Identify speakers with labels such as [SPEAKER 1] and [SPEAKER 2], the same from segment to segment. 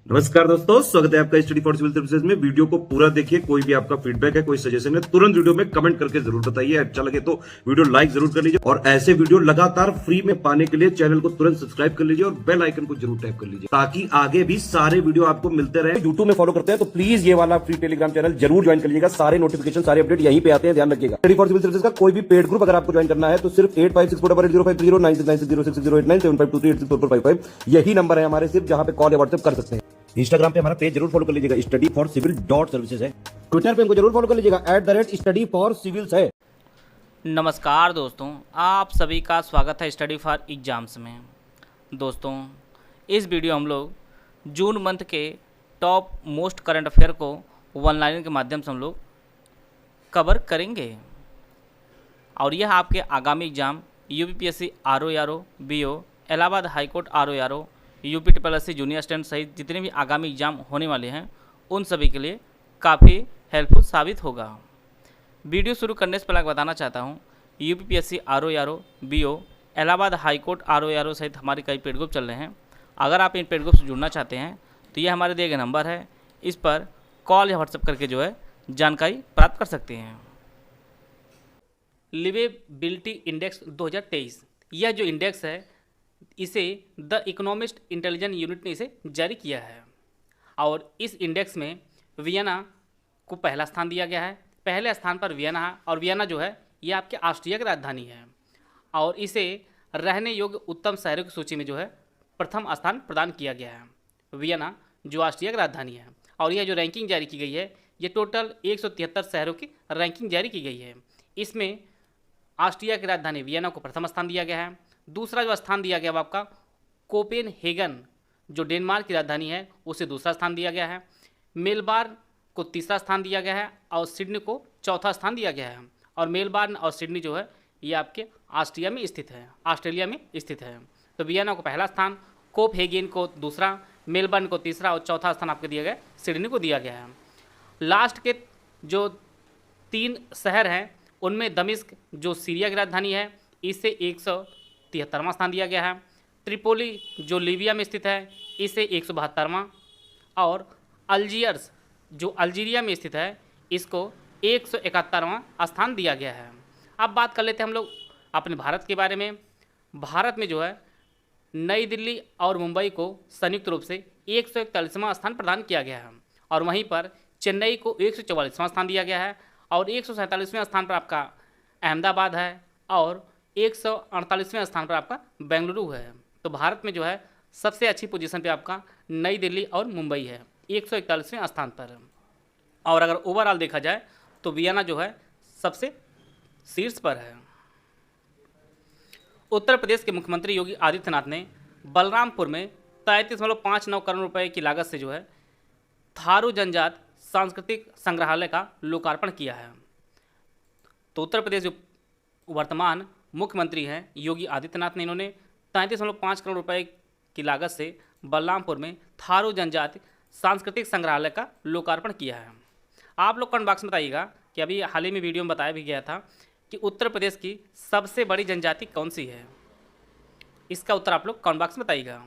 [SPEAKER 1] नमस्कार दोस्तों, स्वागत है आपका स्टडी फॉर सिविल सर्विसेज में। वीडियो को पूरा देखिए। कोई भी आपका फीडबैक है, कोई सजेशन है, तुरंत वीडियो में कमेंट करके जरूर बताइए। अच्छा लगे तो वीडियो लाइक जरूर कर लीजिए और ऐसे वीडियो लगातार फ्री में पाने के लिए चैनल को तुरंत सब्सक्राइब कर लीजिए और बेल आइकन को जरूर टैप कर लीजिए ताकि आगे भी सारे वीडियो आपको मिलते रहे। यूट्यूब में फॉलो करते हैं तो प्लीज ये वाला फ्री टेलीग्राम चैनल जरूर ज्वाइन कर लीजिएगा। सारे नोटिफिकेशन, सारे अपडेट यहीं पे आते हैं, ध्यान रखिएगा। स्टडी फॉर सिविल सर्विसेज का कोई भी पेड ग्रुप अगर आपको ज्वाइन करना है तो सिर्फ 856488053096906523860455 यही नंबर है हमारे, सिर्फ जहां पे कॉल या व्हाट्सएप कर सकते हैं। इंस्टाग्राम पे हमारा पेज जरूर फॉलो कर लीजिएगा, स्टडी फॉर सिविल .सर्विसेज है। ट्विटर पे हमको जरूर फॉलो कर लीजिएगा, @study for civils है।
[SPEAKER 2] नमस्कार दोस्तों, आप सभी का स्वागत है स्टडी फॉर एग्ज़ाम्स में। दोस्तों, इस वीडियो हम लोग जून मंथ के टॉप मोस्ट करंट अफेयर को वन लाइनर के माध्यम से हम लोग कवर करेंगे और यह आपके आगामी exam UPPSC RO BO, Allahabad high court RO UPSSC junior stand सहित जितने भी आगामी एग्ज़ाम होने वाले हैं उन सभी के लिए काफ़ी हेल्पफुल साबित होगा। वीडियो शुरू करने से पहले बताना चाहता हूँ, UPPSC RO BO, Allahabad high court RO सहित हमारे कई पेड ग्रुप चल रहे हैं। अगर आप इन पेड ग्रुप से जुड़ना चाहते हैं तो ये हमारे दिए गए नंबर है, इस पर कॉल या व्हाट्सएप करके जो है जानकारी प्राप्त कर सकते हैं। लिवेबिलिटी इंडेक्स 2023, यह जो इंडेक्स है इसे द इकोनॉमिस्ट इंटेलिजेंस यूनिट ने इसे जारी किया है और इस इंडेक्स में वियना को पहला स्थान दिया गया है। पहले स्थान पर वियना है और वियना जो है ये आपके ऑस्ट्रिया की राजधानी है और इसे रहने योग्य उत्तम शहरों की सूची में जो है प्रथम स्थान प्रदान किया गया है। वियना जो ऑस्ट्रिया की राजधानी है और यह जो रैंकिंग जारी की गई है ये टोटल 173 शहरों की रैंकिंग जारी की गई है। इसमें ऑस्ट्रिया की राजधानी वियना को प्रथम स्थान दिया गया है। दूसरा जो स्थान दिया गया वो आपका कोपेनहेगन जो डेनमार्क की राजधानी है उसे दूसरा स्थान दिया गया है। मेलबर्न को तीसरा स्थान दिया गया है और सिडनी को चौथा स्थान दिया गया है। और मेलबर्न और सिडनी जो है ये आपके ऑस्ट्रिया में स्थित है, ऑस्ट्रेलिया में स्थित है। तो वियना को पहला स्थान, कोपेनहेगन को दूसरा, मेलबर्न को तीसरा और चौथा स्थान आपको दिया गया सिडनी को दिया गया है। लास्ट के जो 3 शहर हैं उनमें दमिश्क जो सीरिया की राजधानी है इसे 173वां स्थान दिया गया है। त्रिपोली जो लीबिया में स्थित है इसे 172वां और अल्जियर्स जो अल्जीरिया में स्थित है इसको 171वां स्थान दिया गया है। अब बात कर लेते हैं हम लोग अपने भारत के बारे में। भारत में जो है नई दिल्ली और मुंबई को संयुक्त रूप से 141वां स्थान प्रदान किया गया है और वहीं पर चेन्नई को 144वां स्थान दिया गया है और 147वें स्थान पर आपका अहमदाबाद है और 148वें स्थान पर आपका बेंगलुरु है। तो भारत में जो है सबसे अच्छी पोजीशन पे आपका नई दिल्ली और मुंबई है 141वें स्थान पर। और अगर ओवरऑल देखा जाए तो वियना जो है सबसे शीर्ष पर है। उत्तर प्रदेश के मुख्यमंत्री योगी आदित्यनाथ ने बलरामपुर में 33.59 करोड़ रुपए की लागत से जो है थारू जनजात सांस्कृतिक संग्रहालय का लोकार्पण किया है। तो उत्तर प्रदेश जो वर्तमान मुख्यमंत्री हैं योगी आदित्यनाथ ने इन्होंने 33.5 करोड़ रुपए की लागत से बलरामपुर में थारू जनजाति सांस्कृतिक संग्रहालय का लोकार्पण किया है। आप लोग कमेंट बॉक्स में बताइएगा कि अभी हाल ही में वीडियो में बताया भी गया था कि उत्तर प्रदेश की सबसे बड़ी जनजाति कौन सी है। इसका उत्तर आप लोग कमेंट बॉक्स में बताइएगा।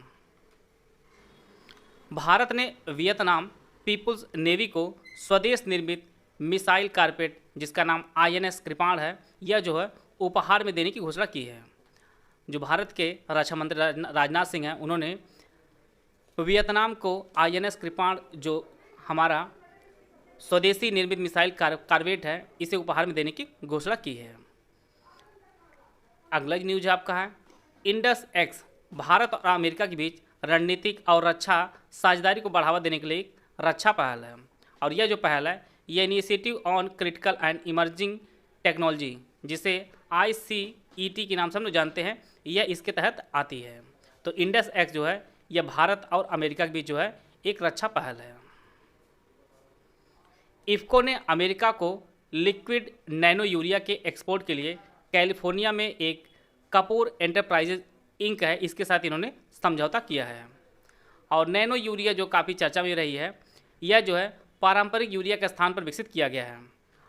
[SPEAKER 2] भारत ने वियतनाम पीपुल्स नेवी को स्वदेश निर्मित मिसाइल कारपेट जिसका नाम INS कृपाण है यह जो है उपहार में देने की घोषणा की है। जो भारत के रक्षा मंत्री राजनाथ सिंह हैं उन्होंने वियतनाम को INS कृपाण जो हमारा स्वदेशी निर्मित मिसाइल कारपेट है इसे उपहार में देने की घोषणा की है। अगला न्यूज आपका है इंडस एक्स भारत और अमेरिका के बीच रणनीतिक और रक्षा साझेदारी को बढ़ावा देने के लिए एक रक्षा पहल है और यह जो पहल है यह initiative on critical and emerging technology जिसे ICET के नाम से हम लोग जानते हैं यह इसके तहत आती है। तो इंडस एक्स जो है यह भारत और अमेरिका के बीच जो है एक रक्षा पहल है। इफ़को ने अमेरिका को लिक्विड नैनो यूरिया के एक्सपोर्ट के लिए कैलिफोर्निया में एक कपूर एंटरप्राइजेज इंक है इसके साथ इन्होंने समझौता किया है। और नैनो यूरिया जो काफ़ी चर्चा में रही है यह जो है पारंपरिक यूरिया के स्थान पर विकसित किया गया है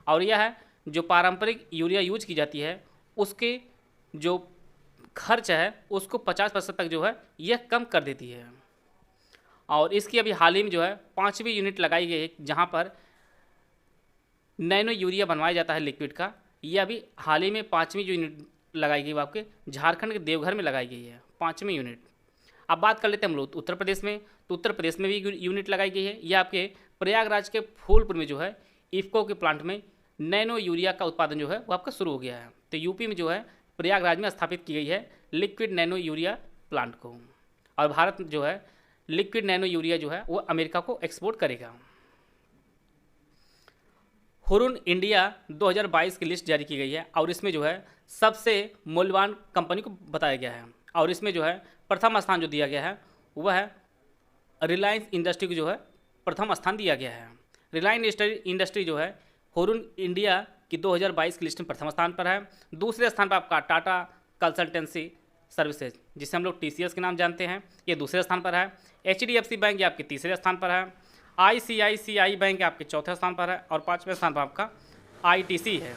[SPEAKER 2] और यह है जो पारंपरिक यूरिया यूज की जाती है उसके जो खर्च है उसको 50% तक जो है यह कम कर देती है। और इसकी अभी हाल ही में जो है 5वीं यूनिट लगाई गई है, जहाँ पर नैनो यूरिया बनवाया जाता है लिक्विड का। ये अभी हाल ही में 5वीं जो यूनिट लगाई गई वो आपके झारखंड के देवघर में लगाई गई है, 5वीं यूनिट। अब बात कर लेते हैं हम लोग उत्तर प्रदेश में, तो उत्तर प्रदेश में भी यूनिट लगाई गई है। यह आपके प्रयागराज के फूलपुर में जो है इफ्को के प्लांट में नैनो यूरिया का उत्पादन जो है वो आपका शुरू हो गया है। तो यूपी में जो है प्रयागराज में स्थापित की गई है लिक्विड नैनो यूरिया प्लांट को, और भारत जो है लिक्विड नैनो यूरिया जो है वो अमेरिका को एक्सपोर्ट करेगा। हुरुन इंडिया 2022 की लिस्ट जारी की गई है, और इसमें जो है सबसे मूल्यवान कंपनी को बताया गया है, और इसमें जो है प्रथम स्थान जो दिया गया है वह है रिलायंस इंडस्ट्री को जो है प्रथम स्थान दिया गया है। रिलायंस इंडस्ट्री जो है हुरुन इंडिया की 2022 की लिस्ट में प्रथम स्थान पर है। दूसरे स्थान पर आपका टाटा कंसल्टेंसी सर्विसेज, जिसे हम लोग TCS के नाम जानते हैं, ये दूसरे स्थान पर है। HDFC बैंक ये आपके तीसरे स्थान पर है। ICICI बैंक आपके चौथे स्थान पर है, और 5वें स्थान पर आपका ITC है।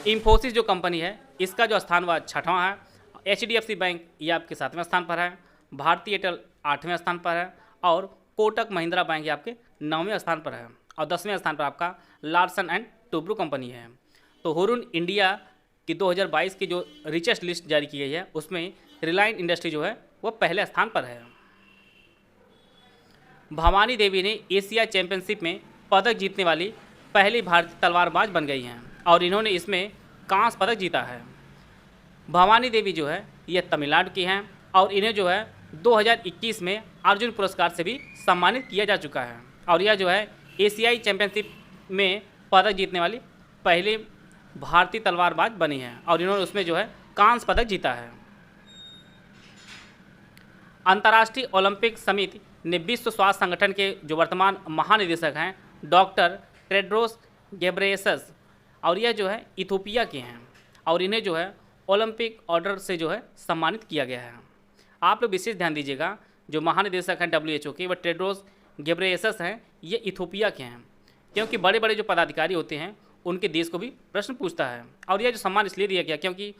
[SPEAKER 2] इन्फोसिस जो कंपनी है इसका जो स्थान वह 6वां है। HDFC बैंक ये आपके 7वें स्थान पर है। भारतीय एयरटेल 8वें स्थान पर है, और कोटक महिंद्रा बैंक ये आपके 9वें स्थान पर है, और 10वें स्थान पर आपका लार्सन एंड टुब्रो कंपनी है। तो हुरुन इंडिया की 2022 की जो रिचेस्ट लिस्ट जारी की गई है उसमें रिलायंस इंडस्ट्री जो है वो पहले स्थान पर है। भवानी देवी ने एशिया चैंपियनशिप में पदक जीतने वाली पहली भारतीय तलवारबाज बन गई हैं, और इन्होंने इसमें कांस्य पदक जीता है। भवानी देवी जो है ये तमिलनाडु की हैं, और इन्हें जो है 2021 में अर्जुन पुरस्कार से भी सम्मानित किया जा चुका है, और यह जो है एशियाई चैंपियनशिप में पदक जीतने वाली पहली भारतीय तलवारबाज बनी है, और इन्होंने उसमें जो है कांस्य पदक जीता है। अंतर्राष्ट्रीय ओलंपिक समिति ने विश्व स्वास्थ्य संगठन के जो वर्तमान महानिदेशक हैं डॉक्टर टेड्रोस घेब्रेयेसस, और यह जो है इथोपिया के हैं, और इन्हें जो है ओलंपिक ऑर्डर से जो है सम्मानित किया गया है। आप लोग विशेष ध्यान दीजिएगा, जो महानिदेशक हैं WHO के वह टेड्रोस घेब्रेयेसस हैं, ये इथोपिया के हैं, क्योंकि बड़े बड़े जो पदाधिकारी होते हैं उनके देश को भी प्रश्न पूछता है। और यह जो सम्मान इसलिए दिया गया क्योंकि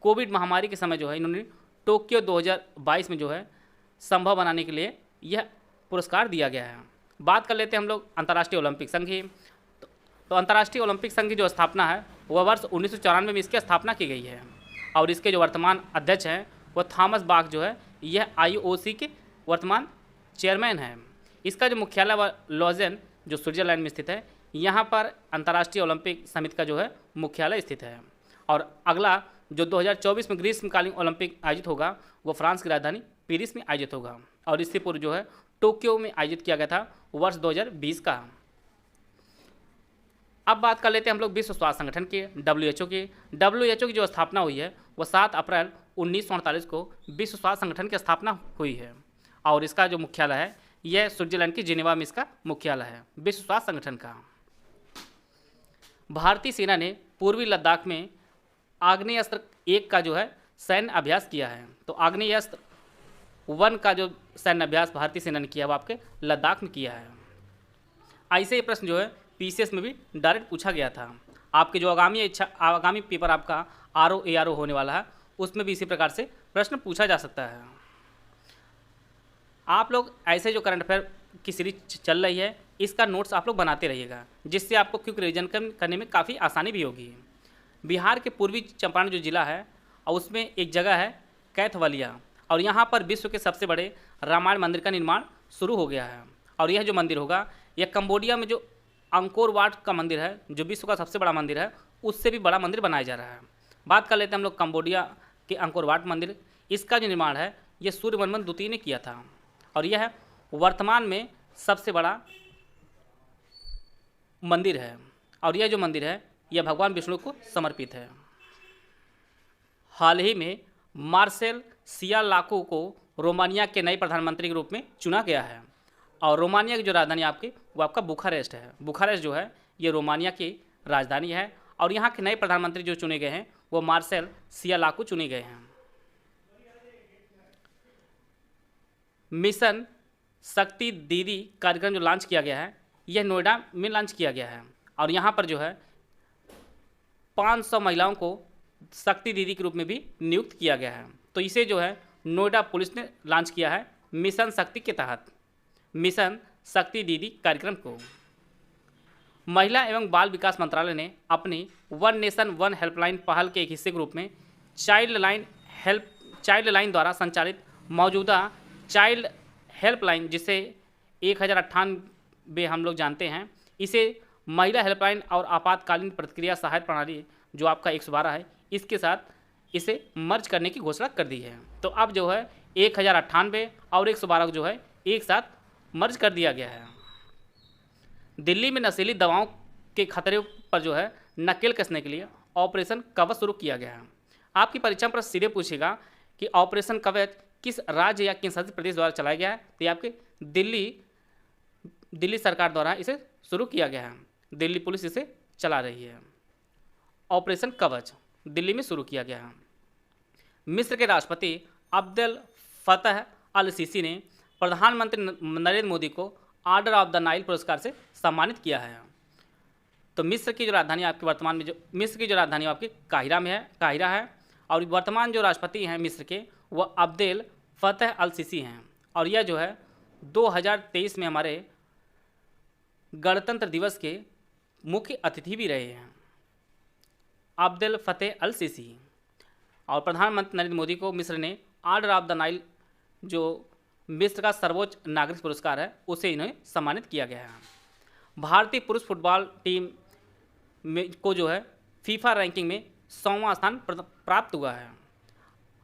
[SPEAKER 2] कोविड महामारी के समय जो है इन्होंने टोक्यो 2022 में जो है संभव बनाने के लिए यह पुरस्कार दिया गया है। बात कर लेते हैं हम लोग अंतर्राष्ट्रीय ओलंपिक संघ की। तो अंतर्राष्ट्रीय ओलंपिक संघ की जो स्थापना है वह वर्ष 1994 में इसकी स्थापना की गई है, और इसके जो वर्तमान अध्यक्ष हैं वह थॉमस बाख जो है यह IOC के वर्तमान चेयरमैन हैं। इसका जो मुख्यालय व लॉजेन जो स्विट्जरलैंड में स्थित है, यहाँ पर अंतर्राष्ट्रीय ओलंपिक समिति का जो है मुख्यालय स्थित है। और अगला जो 2024 में ग्रीष्मकालीन ओलंपिक आयोजित होगा वो फ्रांस की राजधानी पेरिस में आयोजित होगा, और इससे पूर्व जो है टोक्यो में आयोजित किया गया था वर्ष 2020 का। अब बात कर लेते हैं हम लोग विश्व स्वास्थ्य संगठन के WHO की। WHO की जो स्थापना हुई है वह 7 अप्रैल 1948 को विश्व स्वास्थ्य संगठन की स्थापना हुई है, और इसका जो मुख्यालय है यह स्विट्जरलैंड की जिनेवा में इसका मुख्यालय है विश्व स्वास्थ्य संगठन का। भारतीय सेना ने पूर्वी लद्दाख में आग्नेयास्त्र 1 का जो है सैन्य अभ्यास किया है। तो आग्नेयास्त्र 1 का जो सैन्य अभ्यास भारतीय सेना ने किया वो आपके लद्दाख में किया है। ऐसे ही प्रश्न जो है PCS में भी डायरेक्ट पूछा गया था। आपके जो आगामी पेपर आपका RO-ARO होने वाला है उसमें भी इसी प्रकार से प्रश्न पूछा जा सकता है। आप लोग ऐसे जो करंट अफेयर की सीरीज चल रही है इसका नोट्स आप लोग बनाते रहिएगा, जिससे आपको क्विक रिवीजन करने में काफ़ी आसानी भी होगी। बिहार के पूर्वी चंपारण जो जिला है और उसमें एक जगह है कैथवलिया, और यहाँ पर विश्व के सबसे बड़े रामायण मंदिर का निर्माण शुरू हो गया है। और यह जो मंदिर होगा यह कंबोडिया में जो अंकोर वाट का मंदिर है जो विश्व का सबसे बड़ा मंदिर है उससे भी बड़ा मंदिर बनाया जा रहा है। बात कर लेते हैं हम लोग कंबोडिया के अंकोर वाट मंदिर। इसका जो निर्माण है यह सूर्यवर्मन द्वितीय ने किया था, और यह वर्तमान में सबसे बड़ा मंदिर है, और यह जो मंदिर है यह भगवान विष्णु को समर्पित है। हाल ही में मार्सेल सियालाको को रोमानिया के नए प्रधानमंत्री के रूप में चुना गया है, और रोमानिया की जो राजधानी आपकी वो आपका बुखारेस्ट है। बुखारेस्ट जो है ये रोमानिया की राजधानी है, और यहाँ के नए प्रधानमंत्री जो चुने गए हैं वो मार्सेल सियालाको चुने गए हैं। मिशन शक्ति दीदी कार्यक्रम जो लॉन्च किया गया है यह नोएडा में लॉन्च किया गया है, और यहाँ पर जो है 500 महिलाओं को शक्ति दीदी के रूप में भी नियुक्त किया गया है। तो इसे जो है नोएडा पुलिस ने लॉन्च किया है मिशन शक्ति के तहत। मिशन शक्ति दीदी कार्यक्रम को। महिला एवं बाल विकास मंत्रालय ने अपनी वन नेशन वन हेल्पलाइन पहल के एक हिस्से के रूप में चाइल्ड लाइन द्वारा संचालित मौजूदा चाइल्ड हेल्पलाइन, जिसे 1098 हम लोग जानते हैं, इसे महिला हेल्पलाइन और आपातकालीन प्रतिक्रिया सहायता प्रणाली जो आपका 112 है, इसके साथ इसे मर्ज करने की घोषणा कर दी है। तो अब जो है 1098 और 112 जो है एक साथ मर्ज कर दिया गया है। दिल्ली में नशीली दवाओं के खतरे पर जो है नकेल कसने के लिए ऑपरेशन कवच शुरू किया गया है। आपकी परीक्षा पर सीधे पूछेगा कि ऑपरेशन कवच किस राज्य या किस शासित प्रदेश द्वारा चलाया गया है, तो ये आपके दिल्ली सरकार द्वारा इसे शुरू किया गया है। दिल्ली पुलिस इसे चला रही है। ऑपरेशन कवच दिल्ली में शुरू किया गया है। मिस्र के राष्ट्रपति अब्देल फतह अल सीसी ने प्रधानमंत्री नरेंद्र मोदी को ऑर्डर ऑफ द नाइल पुरस्कार से सम्मानित किया है। तो मिस्र की जो राजधानी आपकी वर्तमान में मिस्र की जो राजधानी आपकी काहिरा है और वर्तमान जो राष्ट्रपति हैं मिस्र के वह अब्देल फतह अल सीसी हैं। और यह जो है 2023 में हमारे गणतंत्र दिवस के मुख्य अतिथि भी रहे हैं, अब्देल फतेह अल सीसी। और प्रधानमंत्री नरेंद्र मोदी को मिस्र ने ऑर्डर ऑफ द नाइल, जो मिस्र का सर्वोच्च नागरिक पुरस्कार है, उसे इन्हें सम्मानित किया गया है। भारतीय पुरुष फुटबॉल टीम को जो है फीफा रैंकिंग में 100वां स्थान प्राप्त हुआ है।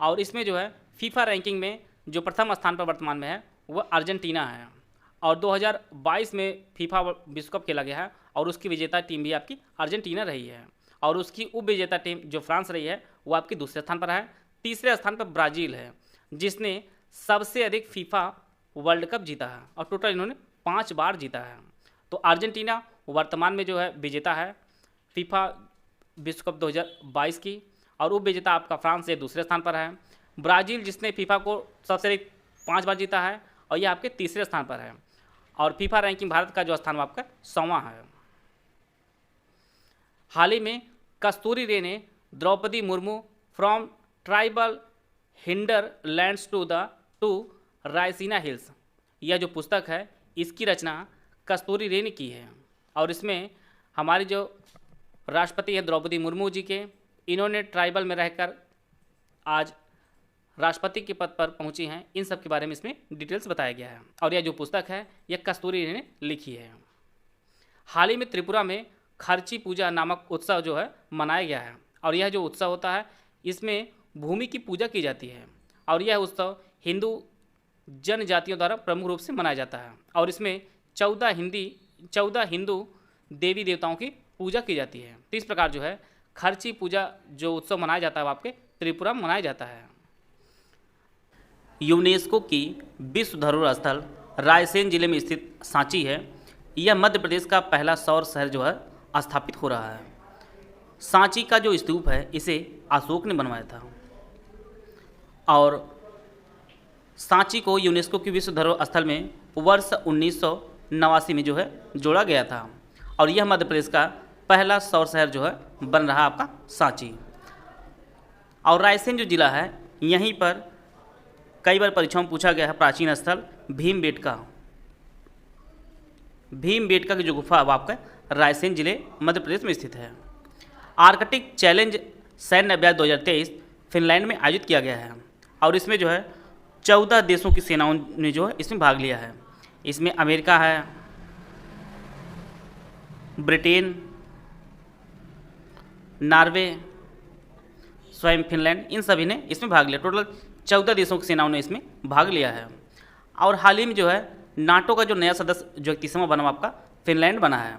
[SPEAKER 2] और इसमें जो है फीफा रैंकिंग में जो प्रथम स्थान पर वर्तमान में है वह अर्जेंटीना है। और 2022 में फीफा विश्व कप खेला गया है और उसकी विजेता टीम भी आपकी अर्जेंटीना रही है। और उसकी उप विजेता टीम जो फ्रांस रही है वो आपकी दूसरे स्थान पर है। तीसरे स्थान पर ब्राज़ील है, जिसने सबसे अधिक फीफा वर्ल्ड कप जीता है और टोटल इन्होंने 5 बार जीता है। तो अर्जेंटीना वर्तमान में जो है विजेता है फीफा विश्व कप 2022 की, और उप विजेता आपका फ्रांस ये दूसरे स्थान पर है। ब्राज़ील जिसने फीफा को सबसे अधिक 5 बार जीता है और ये आपके तीसरे स्थान पर है। और फीफा रैंकिंग भारत का जो स्थान वो आपका 100वां है। हाल ही में कस्तूरी रे ने Draupadi Murmu from tribal hinterlands to Raisina Hills, यह जो पुस्तक है इसकी रचना कस्तूरी रे ने की है। और इसमें हमारी जो राष्ट्रपति है द्रौपदी मुर्मू जी के, इन्होंने ट्राइबल में रहकर आज राष्ट्रपति के पद पर पहुंची हैं, इन सब के बारे में इसमें डिटेल्स बताया गया है। और यह जो पुस्तक है यह कस्तूरी रे ने लिखी है। हाल ही में त्रिपुरा में खर्ची पूजा नामक उत्सव जो है मनाया गया है। और यह जो उत्सव होता है इसमें भूमि की पूजा की जाती है। और यह उत्सव हिंदू जनजातियों द्वारा प्रमुख रूप से मनाया जाता है। और इसमें 14 हिंदू देवी देवताओं की पूजा की जाती है। तो इस प्रकार जो है खर्ची पूजा जो उत्सव मनाया जाता है वो आपके त्रिपुरा में मनाया जाता है। यूनेस्को की विश्व धरोहर स्थल रायसेन जिले में स्थित सांची है। यह मध्य प्रदेश का पहला सौर शहर जो है स्थापित हो रहा है। सांची का जो स्तूप है इसे अशोक ने बनवाया था। और सांची को यूनेस्को की विश्व धरोहर स्थल में वर्ष 1989 में जो है जोड़ा गया था। और यह मध्य प्रदेश का पहला सौर शहर जो है बन रहा आपका सांची। और रायसेन जो जिला है यहीं पर कई बार परीक्षाओं में पूछा गया है प्राचीन स्थल भीमबेटका की जो गुफा है वो आपका रायसेन जिले मध्य प्रदेश में स्थित है। आर्कटिक चैलेंज सैन्य अभ्यास 2023 फिनलैंड में आयोजित किया गया है। और इसमें जो है 14 देशों की सेनाओं ने जो है इसमें भाग लिया है। इसमें अमेरिका है, ब्रिटेन, नॉर्वे, स्वयं फिनलैंड, इन सभी ने इसमें भाग लिया। टोटल 14 देशों की सेनाओं ने इसमें भाग लिया है। और हाल ही में जो है नाटो का जो नया सदस्य जो 31वां बना आपका फिनलैंड बना है।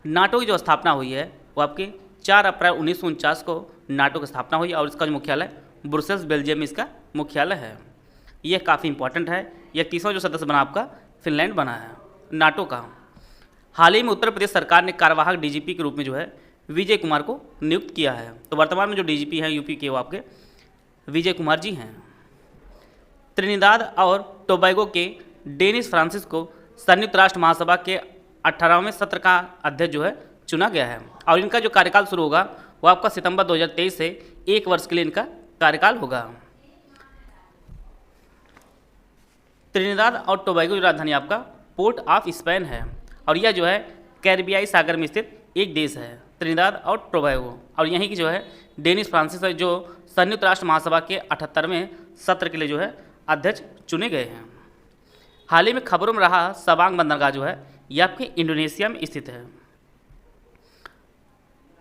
[SPEAKER 2] नाटो की जो स्थापना हुई है वो आपके 4 अप्रैल 1949 को नाटो की स्थापना हुई। और इसका जो मुख्यालय ब्रुसेल्स बेल्जियम में इसका मुख्यालय है। यह काफ़ी इंपॉर्टेंट है। यह 31वां जो सदस्य बना आपका फिनलैंड बना है नाटो का। हाल ही में उत्तर प्रदेश सरकार ने कार्यवाहक डीजीपी के रूप में जो है विजय कुमार को नियुक्त किया है। तो वर्तमान में जो डीजीपी हैं यूपी के वो आपके विजय कुमार जी हैं। त्रिनिदाद और टोबैगो के डेनिस फ्रांसिस को संयुक्त राष्ट्र महासभा के 18वें सत्र का अध्यक्ष जो है चुना गया है। और इनका जो कार्यकाल शुरू होगा वो आपका सितंबर 2023 से 1 वर्ष के लिए इनका कार्यकाल होगा। त्रिनिदाद और टोबैगो की राजधानी आपका पोर्ट ऑफ स्पेन है और यह जो है कैरिबियाई सागर में स्थित एक देश है, त्रिनिदाद और टोबैगो। और यहीं की जो है डेनिस फ्रांसिस है, जो संयुक्त राष्ट्र महासभा के 78वें सत्र के लिए जो है अध्यक्ष चुने गए हैं। हाल ही में खबरों में रहा सबांग बंदरगाह जो है यह आपके इंडोनेशिया में स्थित है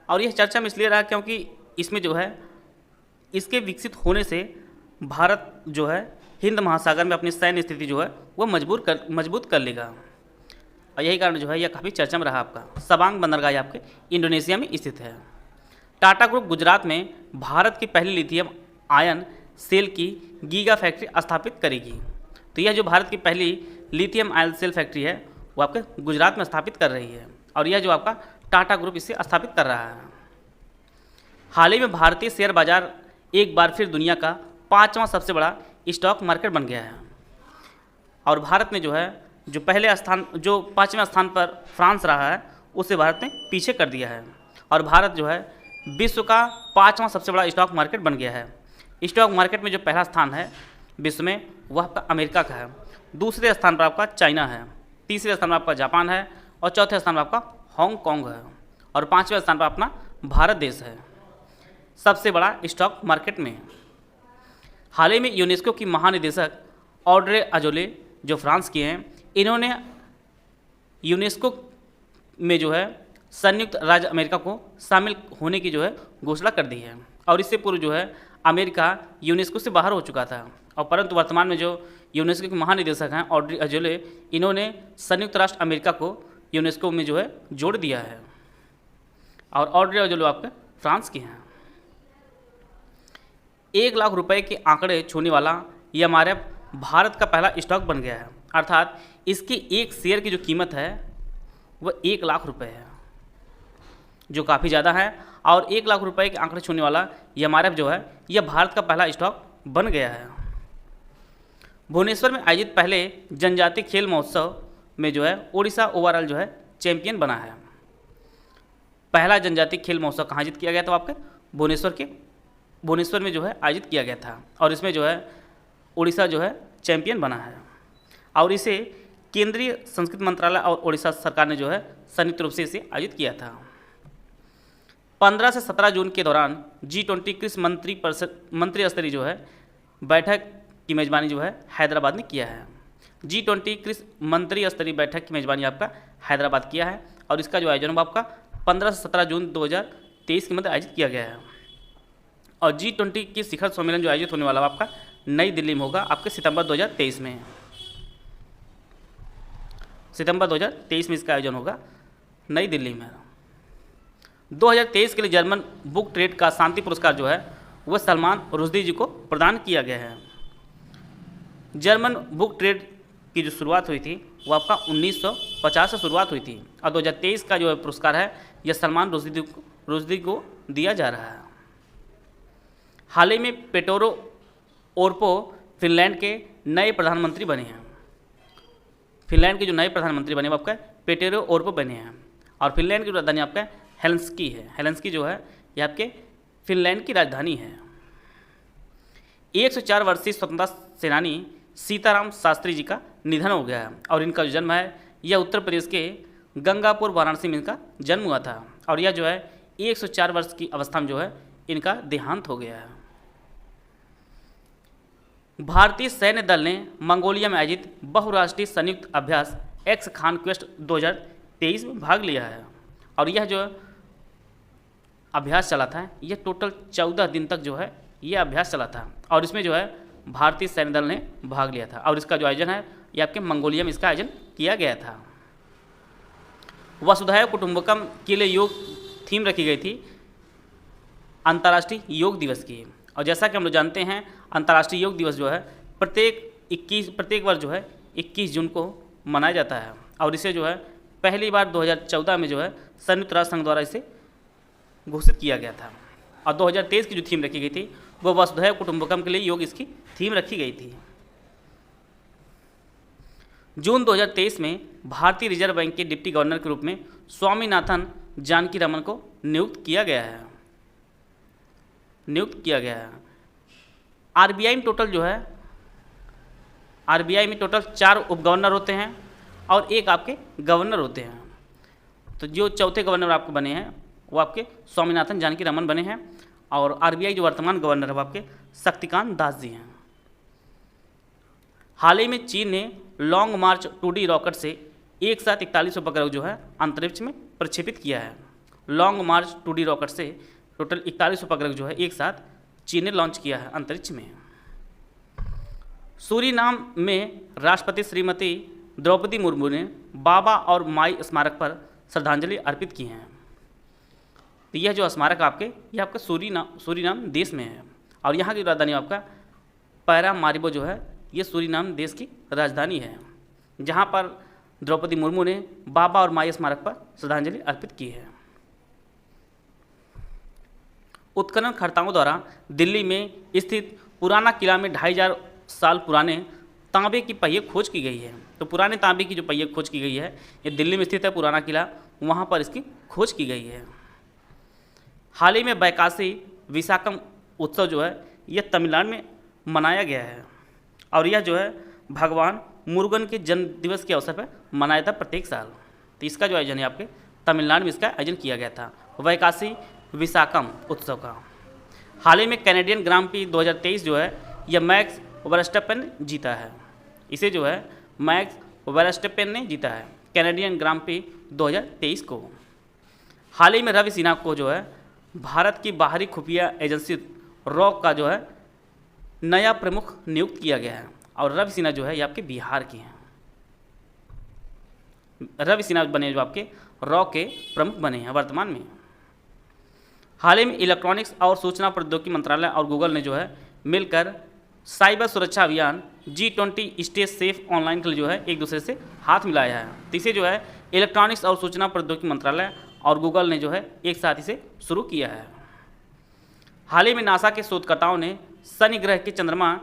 [SPEAKER 2] और यह चर्चा में इसलिए रहा क्योंकि इसमें जो है इसके विकसित होने से भारत जो है हिंद महासागर में अपनी सैन्य स्थिति जो है वो मजबूत कर लेगा और यही कारण जो है यह काफ़ी चर्चा में रहा। आपका सबांग बंदरगाह आपके इंडोनेशिया में स्थित है। टाटा ग्रुप गुजरात में भारत की पहली लिथियम आयन सेल की गीगा फैक्ट्री स्थापित करेगी। तो यह जो भारत की पहली लिथियम आयन सेल फैक्ट्री है वो आपके गुजरात में स्थापित कर रही है और यह जो आपका टाटा ग्रुप इसे स्थापित कर रहा है। हाल ही में भारतीय शेयर बाजार एक बार फिर दुनिया का 5वां सबसे बड़ा स्टॉक मार्केट बन गया है और भारत ने जो है जो 5वें स्थान पर फ्रांस रहा है उसे भारत ने पीछे कर दिया है और भारत जो है विश्व का 5वां सबसे बड़ा स्टॉक मार्केट बन गया है। स्टॉक मार्केट में जो पहला स्थान है विश्व में वह आपका अमेरिका का है, दूसरे स्थान पर आपका चाइना है, तीसरे स्थान पर आपका जापान है और चौथे स्थान पर आपका हांगकांग है और 5वें स्थान पर अपना भारत देश है सबसे बड़ा स्टॉक मार्केट में। हाल ही में यूनेस्को की महानिदेशक ऑड्रे अजोले जो फ्रांस की हैं, इन्होंने यूनेस्को में जो है संयुक्त राज्य अमेरिका को शामिल होने की जो है घोषणा कर दी है और इससे पूर्व जो है अमेरिका यूनेस्को से बाहर हो चुका था और परंतु वर्तमान में जो यूनेस्को के महानिदेशक हैं ऑड्रे अजोले, इन्होंने संयुक्त राष्ट्र अमेरिका को यूनेस्को में जो है जोड़ दिया है और ऑड्रे अजोले आपके फ्रांस के हैं। 1 लाख रुपए के आंकड़े छूने वाला एमआरएफ भारत का पहला स्टॉक बन गया है, अर्थात इसकी एक शेयर की जो कीमत है वह 1 लाख रुपए है जो काफ़ी ज़्यादा है और 1 लाख रुपए के आंकड़े छूने वाला एमआरएफ जो है यह भारत का पहला स्टॉक बन गया है। भुवनेश्वर में आयोजित पहले जनजातीय खेल महोत्सव में जो है ओडिशा ओवरऑल जो है चैंपियन बना है। पहला जनजातीय खेल महोत्सव कहाँ आयोजित किया गया था? आपके भुवनेश्वर में जो है आयोजित किया गया था और इसमें जो है उड़ीसा जो है चैंपियन बना है और इसे केंद्रीय संस्कृति मंत्रालय और उड़ीसा सरकार ने जो है संयुक्त रूप से इसे आयोजित किया था। 15 से 17 जून के दौरान G20 कृषि मंत्री स्तरीय जो है बैठक की मेज़बानी जो है हैदराबाद ने किया है। G20 कृषि मंत्री स्तरीय बैठक की मेज़बानी आपका हैदराबाद किया है और इसका जो आयोजन आपका 15 से 17 जून 2023 के मध्य आयोजित किया गया है और G20 की शिखर सम्मेलन जो आयोजित होने वाला आपका नई दिल्ली में होगा आपके सितंबर 2023 में। सितंबर 2023 में इसका आयोजन होगा नई दिल्ली में। 2023 के लिए जर्मन बुक ट्रेड का शांति पुरस्कार जो है वह सलमान रुश्दी जी को प्रदान किया गया है। जर्मन बुक ट्रेड की जो शुरुआत हुई थी वो आपका 1950 से शुरुआत हुई थी और 2023 का जो पुरस्कार है यह सलमान रुश्दी को दिया जा रहा है। हाल ही में पेटोरो ओर्पो फिनलैंड के नए प्रधानमंत्री बने हैं। फिनलैंड के जो नए प्रधानमंत्री बने वो आपका पेटेरो ओर्पो बने हैं और फिनलैंड की राजधानी आपका हेलसिंकी है। हेलसिंकी जो है ये आपके फिनलैंड की राजधानी है। 104 वर्षीय स्वतंत्रता सेनानी सीताराम शास्त्री जी का निधन हो गया है और इनका जो जन्म है यह उत्तर प्रदेश के गंगापुर वाराणसी में इनका जन्म हुआ था और यह जो है 104 वर्ष की अवस्था में जो है इनका देहांत हो गया है। भारतीय सैन्य दल ने मंगोलिया में आयोजित बहुराष्ट्रीय संयुक्त अभ्यास एक्स खान क्वेस्ट 2023 में भाग लिया है और यह जो अभ्यास चला था यह टोटल 14 दिन तक जो है यह अभ्यास चला था और इसमें जो है भारतीय सैन्य दल ने भाग लिया था और इसका जो आयोजन है यह आपके मंगोलिया में इसका आयोजन किया गया था। वसुधैव कुटुंबकम के लिए योग थीम रखी गई थी अंतर्राष्ट्रीय योग दिवस की और जैसा कि हम लोग जानते हैं अंतर्राष्ट्रीय योग दिवस जो है प्रत्येक वर्ष जो है 21 जून को मनाया जाता है और इसे जो है पहली बार 2014 में जो है संयुक्त राष्ट्र संघ द्वारा इसे घोषित किया गया था और 2023 की जो थीम रखी गई थी वो वसुधैव कुटुंबकम के लिए योग इसकी थीम रखी गई थी। जून 2023 में भारतीय रिजर्व बैंक के डिप्टी गवर्नर के रूप में स्वामीनाथन जानकी रमन को नियुक्त किया गया है। आरबीआई में टोटल जो है आरबीआई में टोटल 4 उप गवर्नर होते हैं और एक आपके गवर्नर होते हैं। तो जो चौथे गवर्नर आपके बने हैं वो आपके स्वामीनाथन जानकी रमन बने हैं और आरबीआई जो वर्तमान गवर्नर है वो आपके शक्तिकांत दास जी हैं। हाल ही में चीन ने लॉन्ग मार्च 2D रॉकेट से एक साथ 41 उपग्रह जो है अंतरिक्ष में प्रक्षेपित किया है। लॉन्ग मार्च 2D रॉकेट से टोटल 41 उपग्रह जो है एक साथ चीन ने लॉन्च किया है अंतरिक्ष में। सूरीनाम में राष्ट्रपति श्रीमती द्रौपदी मुर्मू ने बाबा और माई स्मारक पर श्रद्धांजलि अर्पित की है। तो यह जो स्मारक आपके ये आपका सूरीनाम देश में है और यहाँ की राजधानी आपका पैरामारिबो जो है ये सूरीनाम देश की राजधानी है, जहाँ पर द्रौपदी मुर्मू ने बाबा और माई स्मारक पर श्रद्धांजलि अर्पित की है। उत्खननकर्ताओं द्वारा दिल्ली में स्थित पुराना किला में 2500 साल पुराने तांबे की पहिए खोज की गई है। तो पुराने तांबे की जो पहिए खोज की गई है ये दिल्ली में स्थित है पुराना किला, वहाँ पर इसकी खोज की गई है। हाल ही में वैकासी विशाखम उत्सव जो है यह तमिलनाडु में मनाया गया है और यह जो है भगवान मुरुगन के जन्म दिवस के अवसर पर मनाया था प्रत्येक साल। तो इसका जो आयोजन है आपके तमिलनाडु में इसका आयोजन किया गया था वैकासी विशाखम उत्सव का। हाल ही में कैनेडियन ग्रां प्री 2023 जो है यह मैक्स वर्स्टैपेन ने जीता है। इसे जो है मैक्स वर्स्टैपेन ने जीता है कैनेडियन ग्रां प्री 2023 को। हाल ही में रवि सिन्हा को जो है भारत की बाहरी खुफिया एजेंसी रॉक का जो है नया प्रमुख नियुक्त किया गया है और रवि सिन्हा जो है ये आपके बिहार के हैं। रवि सिन्हा बने जो आपके रॉक के प्रमुख बने हैं वर्तमान में। हाल ही में इलेक्ट्रॉनिक्स और सूचना प्रौद्योगिकी मंत्रालय और गूगल ने जो है मिलकर साइबर सुरक्षा अभियान G20 स्टे सेफ ऑनलाइन के लिए जो है एक दूसरे से हाथ मिलाया है। तो इसे जो है इलेक्ट्रॉनिक्स और सूचना प्रौद्योगिकी मंत्रालय और गूगल ने जो है एक साथ इसे शुरू किया है। हाल ही में नासा के शोधकर्ताओं ने शनि ग्रह के चंद्रमा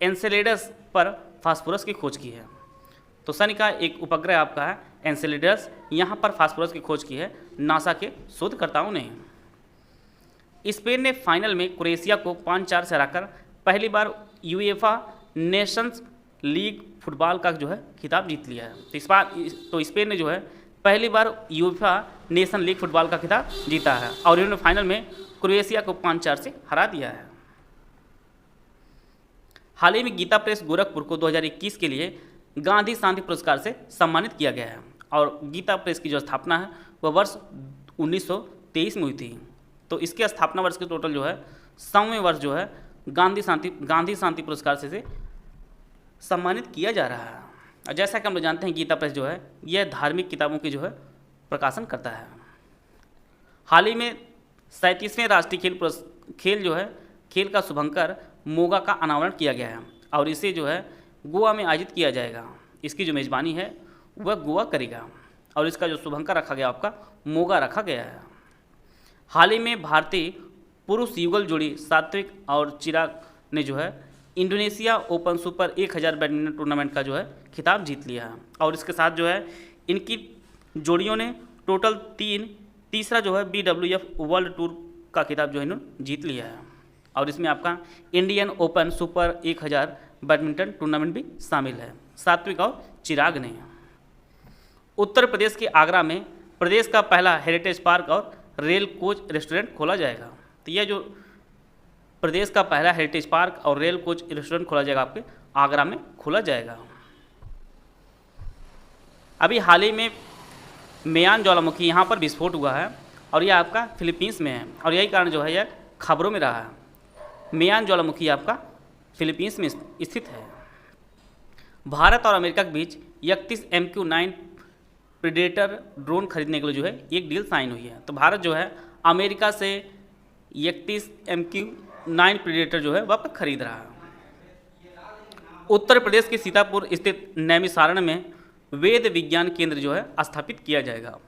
[SPEAKER 2] एनसेलेडस पर फास्फोरस की खोज की है। तो शनि का एक उपग्रह आपका है एनसेलेडस, यहाँ पर फास्फोरस की खोज की है नासा के शोधकर्ताओं ने। स्पेन ने फाइनल में क्रोएशिया को 5-4 से हराकर पहली बार यूएफा नेशंस लीग फुटबॉल का जो है खिताब जीत लिया है। तो इस बार तो स्पेन ने जो है पहली बार यूएफा नेशन लीग फुटबॉल का खिताब जीता है और इन्होंने फाइनल में क्रोएशिया को 5-4 से हरा दिया है। हाल ही में गीता प्रेस गोरखपुर को 2021 के लिए गांधी शांति पुरस्कार से सम्मानित किया गया है और गीता प्रेस की जो स्थापना है वह वर्ष 1923 में हुई थी। तो इसके स्थापना वर्ष के टोटल जो है 100वें वर्ष जो है गांधी शांति पुरस्कार से सम्मानित किया जा रहा है। और जैसा कि हम लोग जानते हैं गीता प्रेस जो है यह धार्मिक किताबों की जो है प्रकाशन करता है। हाल ही में 37वें राष्ट्रीय खेल का शुभंकर मोगा का अनावरण किया गया है और इसे जो है गोवा में आयोजित किया जाएगा। इसकी जो मेज़बानी है वह गोवा करेगा और इसका जो शुभंकर रखा गया आपका मोगा रखा गया है। हाल ही में भारतीय पुरुष युगल जोड़ी सात्विक और चिराग ने जो है Indonesia open super 1000 badminton tournament का जो है खिताब जीत लिया है और इसके साथ जो है इनकी जोड़ियों ने टोटल तीसरा जो है BWF वर्ल्ड टूर का खिताब जो है इन्होंने जीत लिया है और इसमें आपका Indian open super 1000 badminton tournament भी शामिल है सात्विक और चिराग ने। उत्तर प्रदेश के आगरा में प्रदेश का पहला हेरिटेज पार्क और रेल कोच रेस्टोरेंट खोला जाएगा। तो यह जो प्रदेश का पहला हेरिटेज पार्क और रेल कोच रेस्टोरेंट खोला जाएगा आपके आगरा में खोला जाएगा। अभी हाल ही में मेयान ज्वालामुखी यहाँ पर विस्फोट हुआ है और यह आपका फिलीपींस में है और यही कारण जो है यह खबरों में रहा है। मेयान ज्वालामुखी आपका फिलीपींस में स्थित है। भारत और अमेरिका के बीच 31 MQ-9 प्रेडेटर ड्रोन खरीदने के लिए जो है एक डील साइन हुई है। तो भारत जो है अमेरिका से 31 MQ-9 प्रेडेटर जो है वह खरीद रहा है। उत्तर प्रदेश के सीतापुर स्थित नैमिषारण्य में वेद विज्ञान केंद्र जो है स्थापित किया जाएगा।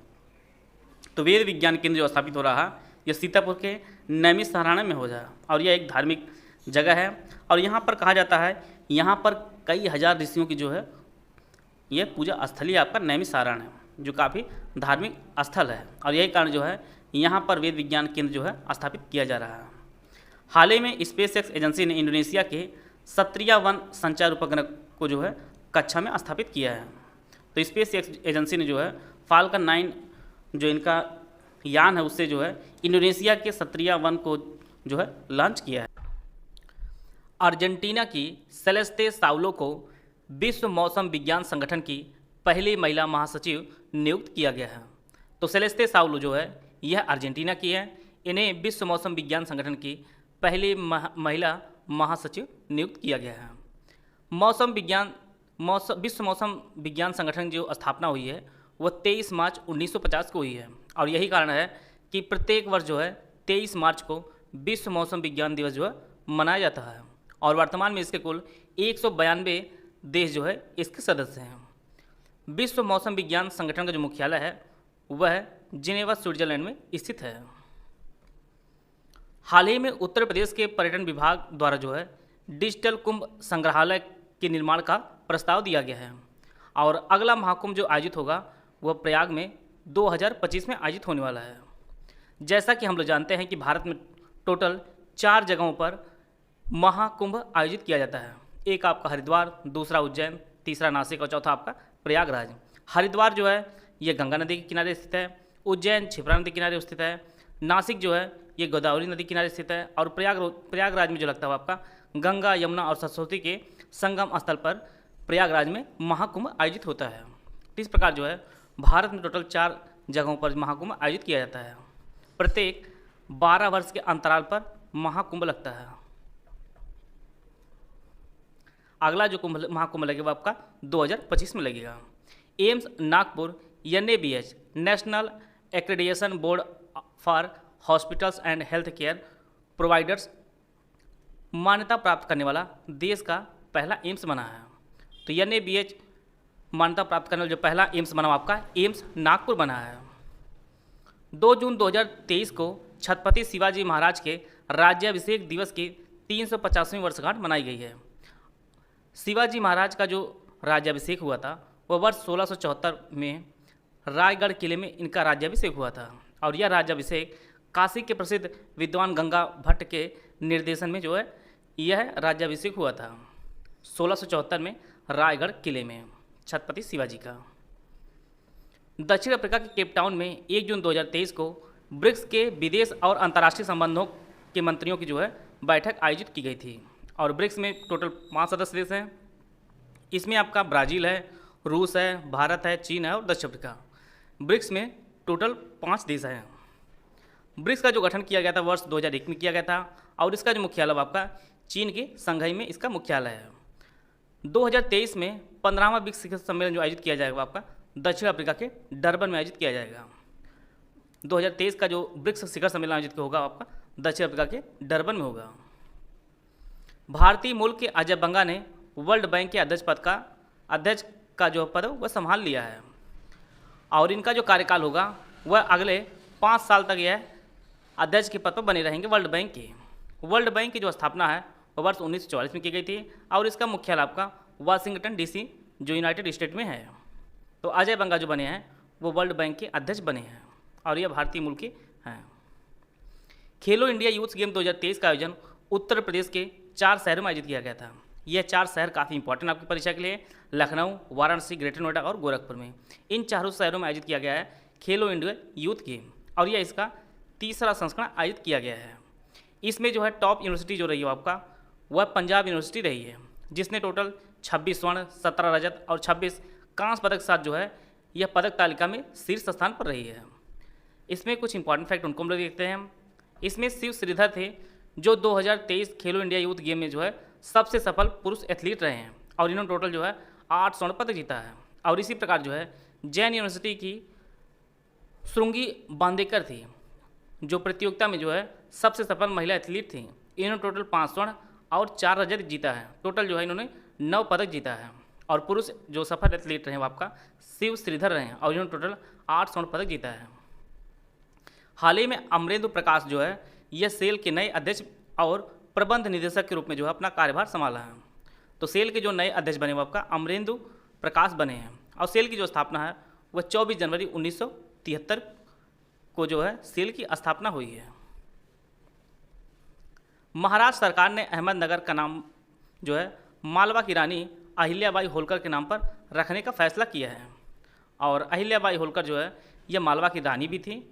[SPEAKER 2] तो वेद विज्ञान केंद्र जो स्थापित हो रहा है यह सीतापुर के नैमिषारण्य में हो जाए और यह एक धार्मिक जगह है और यहाँ पर कहा जाता है यहाँ पर कई हजार ऋषियों की जो है यह पूजा स्थली आपका नैमिषारण्य है जो काफ़ी धार्मिक स्थल है और यही कारण जो है यहाँ पर वेद विज्ञान केंद्र जो है स्थापित किया जा रहा है। हाल ही में स्पेसएक्स एजेंसी ने इंडोनेशिया के सत्रिया वन संचार उपग्रह को जो है कक्षा में स्थापित किया है। तो स्पेस एजेंसी ने जो है फाल्कन 9 जो इनका यान है उससे जो है इंडोनेशिया के सत्रिया 1 को जो है लॉन्च किया है। अर्जेंटीना की सेलेस्टे साउलो को विश्व मौसम विज्ञान संगठन की पहली महिला महासचिव नियुक्त किया गया है। तो सेलेस्टे साउलो जो है यह अर्जेंटीना की है। इन्हें विश्व मौसम विज्ञान संगठन की पहली महिला महासचिव नियुक्त किया गया है। विश्व मौसम विज्ञान संगठन जो स्थापना हुई है वह 23 मार्च 1950 को हुई है और यही कारण है कि प्रत्येक वर्ष जो है 23 मार्च को विश्व मौसम विज्ञान दिवस जो है मनाया जाता है और वर्तमान में इसके कुल 192 देश जो है इसके सदस्य हैं। विश्व मौसम विज्ञान संगठन का जो मुख्यालय है वह जिनेवा स्विट्जरलैंड में स्थित है। हाल ही में उत्तर प्रदेश के पर्यटन विभाग द्वारा जो है डिजिटल कुंभ संग्रहालय के निर्माण का प्रस्ताव दिया गया है और अगला महाकुंभ जो आयोजित होगा वह प्रयाग में 2025 में आयोजित होने वाला है। जैसा कि हम लोग जानते हैं कि भारत में टोटल 4 जगहों पर महाकुंभ आयोजित किया जाता है। एक आपका हरिद्वार, दूसरा उज्जैन, तीसरा नासिक और चौथा आपका प्रयागराज। हरिद्वार जो है ये गंगा नदी के किनारे स्थित है, उज्जैन क्षिप्रा नदी के किनारे स्थित है, नासिक जो है ये गोदावरी नदी के किनारे स्थित है और प्रयागराज में जो लगता है आपका गंगा, यमुना और सरस्वती के संगम स्थल पर प्रयागराज में महाकुंभ आयोजित होता है। इस प्रकार जो है भारत में टोटल 4 जगहों पर महाकुंभ आयोजित किया जाता है। प्रत्येक 12 वर्ष के अंतराल पर महाकुंभ लगता है। अगला जो महाकुंभ लगेगा आपका 2025 में लगेगा। AIIMS Nagpur NABH national accreditation board for hospitals and health care providers मान्यता प्राप्त करने वाला देश का पहला एम्स बना है। तो NABH मान्यता प्राप्त करने वाला जो पहला एम्स बना आपका एम्स नागपुर बना है। 2 जून 2023 को छत्रपति शिवाजी महाराज के राज्याभिषेक दिवस की 350वीं वर्षगांठ मनाई गई है। शिवाजी महाराज का जो राज्याभिषेक हुआ था वह वर्ष 1674 में रायगढ़ किले में इनका राज्याभिषेक हुआ था और यह राज्याभिषेक काशी के प्रसिद्ध विद्वान गंगा भट्ट के निर्देशन में जो है यह राज्याभिषेक हुआ था 1674 में रायगढ़ किले में छत्रपति शिवाजी का। दक्षिण अफ्रीका के केप टाउन में 1 जून 2023 को ब्रिक्स के विदेश और अंतर्राष्ट्रीय संबंधों के मंत्रियों की जो है बैठक आयोजित की गई थी और ब्रिक्स में टोटल 5 सदस्य देश हैं। इसमें आपका ब्राज़ील है, रूस है, भारत है, चीन है और दक्षिण अफ्रीका। ब्रिक्स में टोटल 5 देश हैं। ब्रिक्स का जो गठन किया गया था वर्ष 2001 में किया गया था और इसका जो मुख्यालय आपका चीन के संघाई में इसका मुख्यालय है। 2023 में 15वां ब्रिक्स शिखर सम्मेलन जो आयोजित किया जाएगा आपका दक्षिण अफ्रीका के डरबन में आयोजित किया जाएगा। 2023 का जो ब्रिक्स शिखर सम्मेलन आयोजित होगा आपका दक्षिण अफ्रीका के डरबन में होगा। भारतीय मूल के अजय बंगा ने वर्ल्ड बैंक के अध्यक्ष का जो पद वह संभाल लिया है और इनका जो कार्यकाल होगा वह अगले 5 साल तक यह अध्यक्ष के पद पर बने रहेंगे वर्ल्ड बैंक के। वर्ल्ड बैंक की जो स्थापना है वह वर्ष 1944 में की गई थी और इसका मुख्यालय आपका वाशिंगटन DC जो यूनाइटेड स्टेट में है। तो अजय बंगा जो बने हैं वो वर्ल्ड बैंक के अध्यक्ष बने हैं और यह भारतीय मूल के हैं। खेलो इंडिया यूथ गेम 2023 का आयोजन उत्तर प्रदेश के 4 शहरों में आयोजित किया गया था। यह 4 शहर काफ़ी इंपॉर्टेंट आपकी परीक्षा के लिए, लखनऊ, वाराणसी, ग्रेटर नोएडा और गोरखपुर में। इन 4 शहरों में आयोजित किया गया है खेलो इंडिया यूथ गेम और यह इसका 3रा संस्करण आयोजित किया गया है। इसमें जो है टॉप यूनिवर्सिटी जो रही है आपका वह पंजाब यूनिवर्सिटी रही है जिसने टोटल 26 स्वर्ण, 17 रजत और 26 कांस्य पदक के साथ जो है यह पदक तालिका में शीर्ष स्थान पर रही है। इसमें कुछ इंपॉर्टेंट फैक्ट उनको हम लोग देखते हैं। इसमें शिव श्रीधर थे जो 2023 खेलो इंडिया यूथ गेम में जो है सबसे सफल पुरुष एथलीट रहे हैं और इन्होंने टोटल जो है 8 स्वर्ण पदक जीता है। और इसी प्रकार जो है जैन यूनिवर्सिटी की श्रृंगी बांदेकर थी जो प्रतियोगिता में जो है सबसे सफल महिला एथलीट थी। इन्होंने टोटल 5 स्वर्ण और 4 रजत जीता है। टोटल जो है इन्होंने 9 पदक जीता है और पुरुष जो सफल एथलीट रहे हैं वो आपका शिव श्रीधर रहे हैं और इन्होंने टोटल 8 स्वर्ण पदक जीता है। हाल ही में अमरेंद्र प्रकाश जो है यह सेल के नए अध्यक्ष और प्रबंध निदेशक के रूप में जो है अपना कार्यभार संभाला है। तो सेल के जो नए अध्यक्ष बने वो आपका अमरेंद्र प्रकाश बने हैं और सेल की जो स्थापना है वह 24 जनवरी 1973 को जो है सेल की स्थापना हुई है। महाराष्ट्र सरकार ने अहमदनगर का नाम जो है मालवा की रानी अहिल्याबाई होलकर के नाम पर रखने का फैसला किया है। और अहिल्याबाई होलकर जो है यह मालवा की रानी भी थी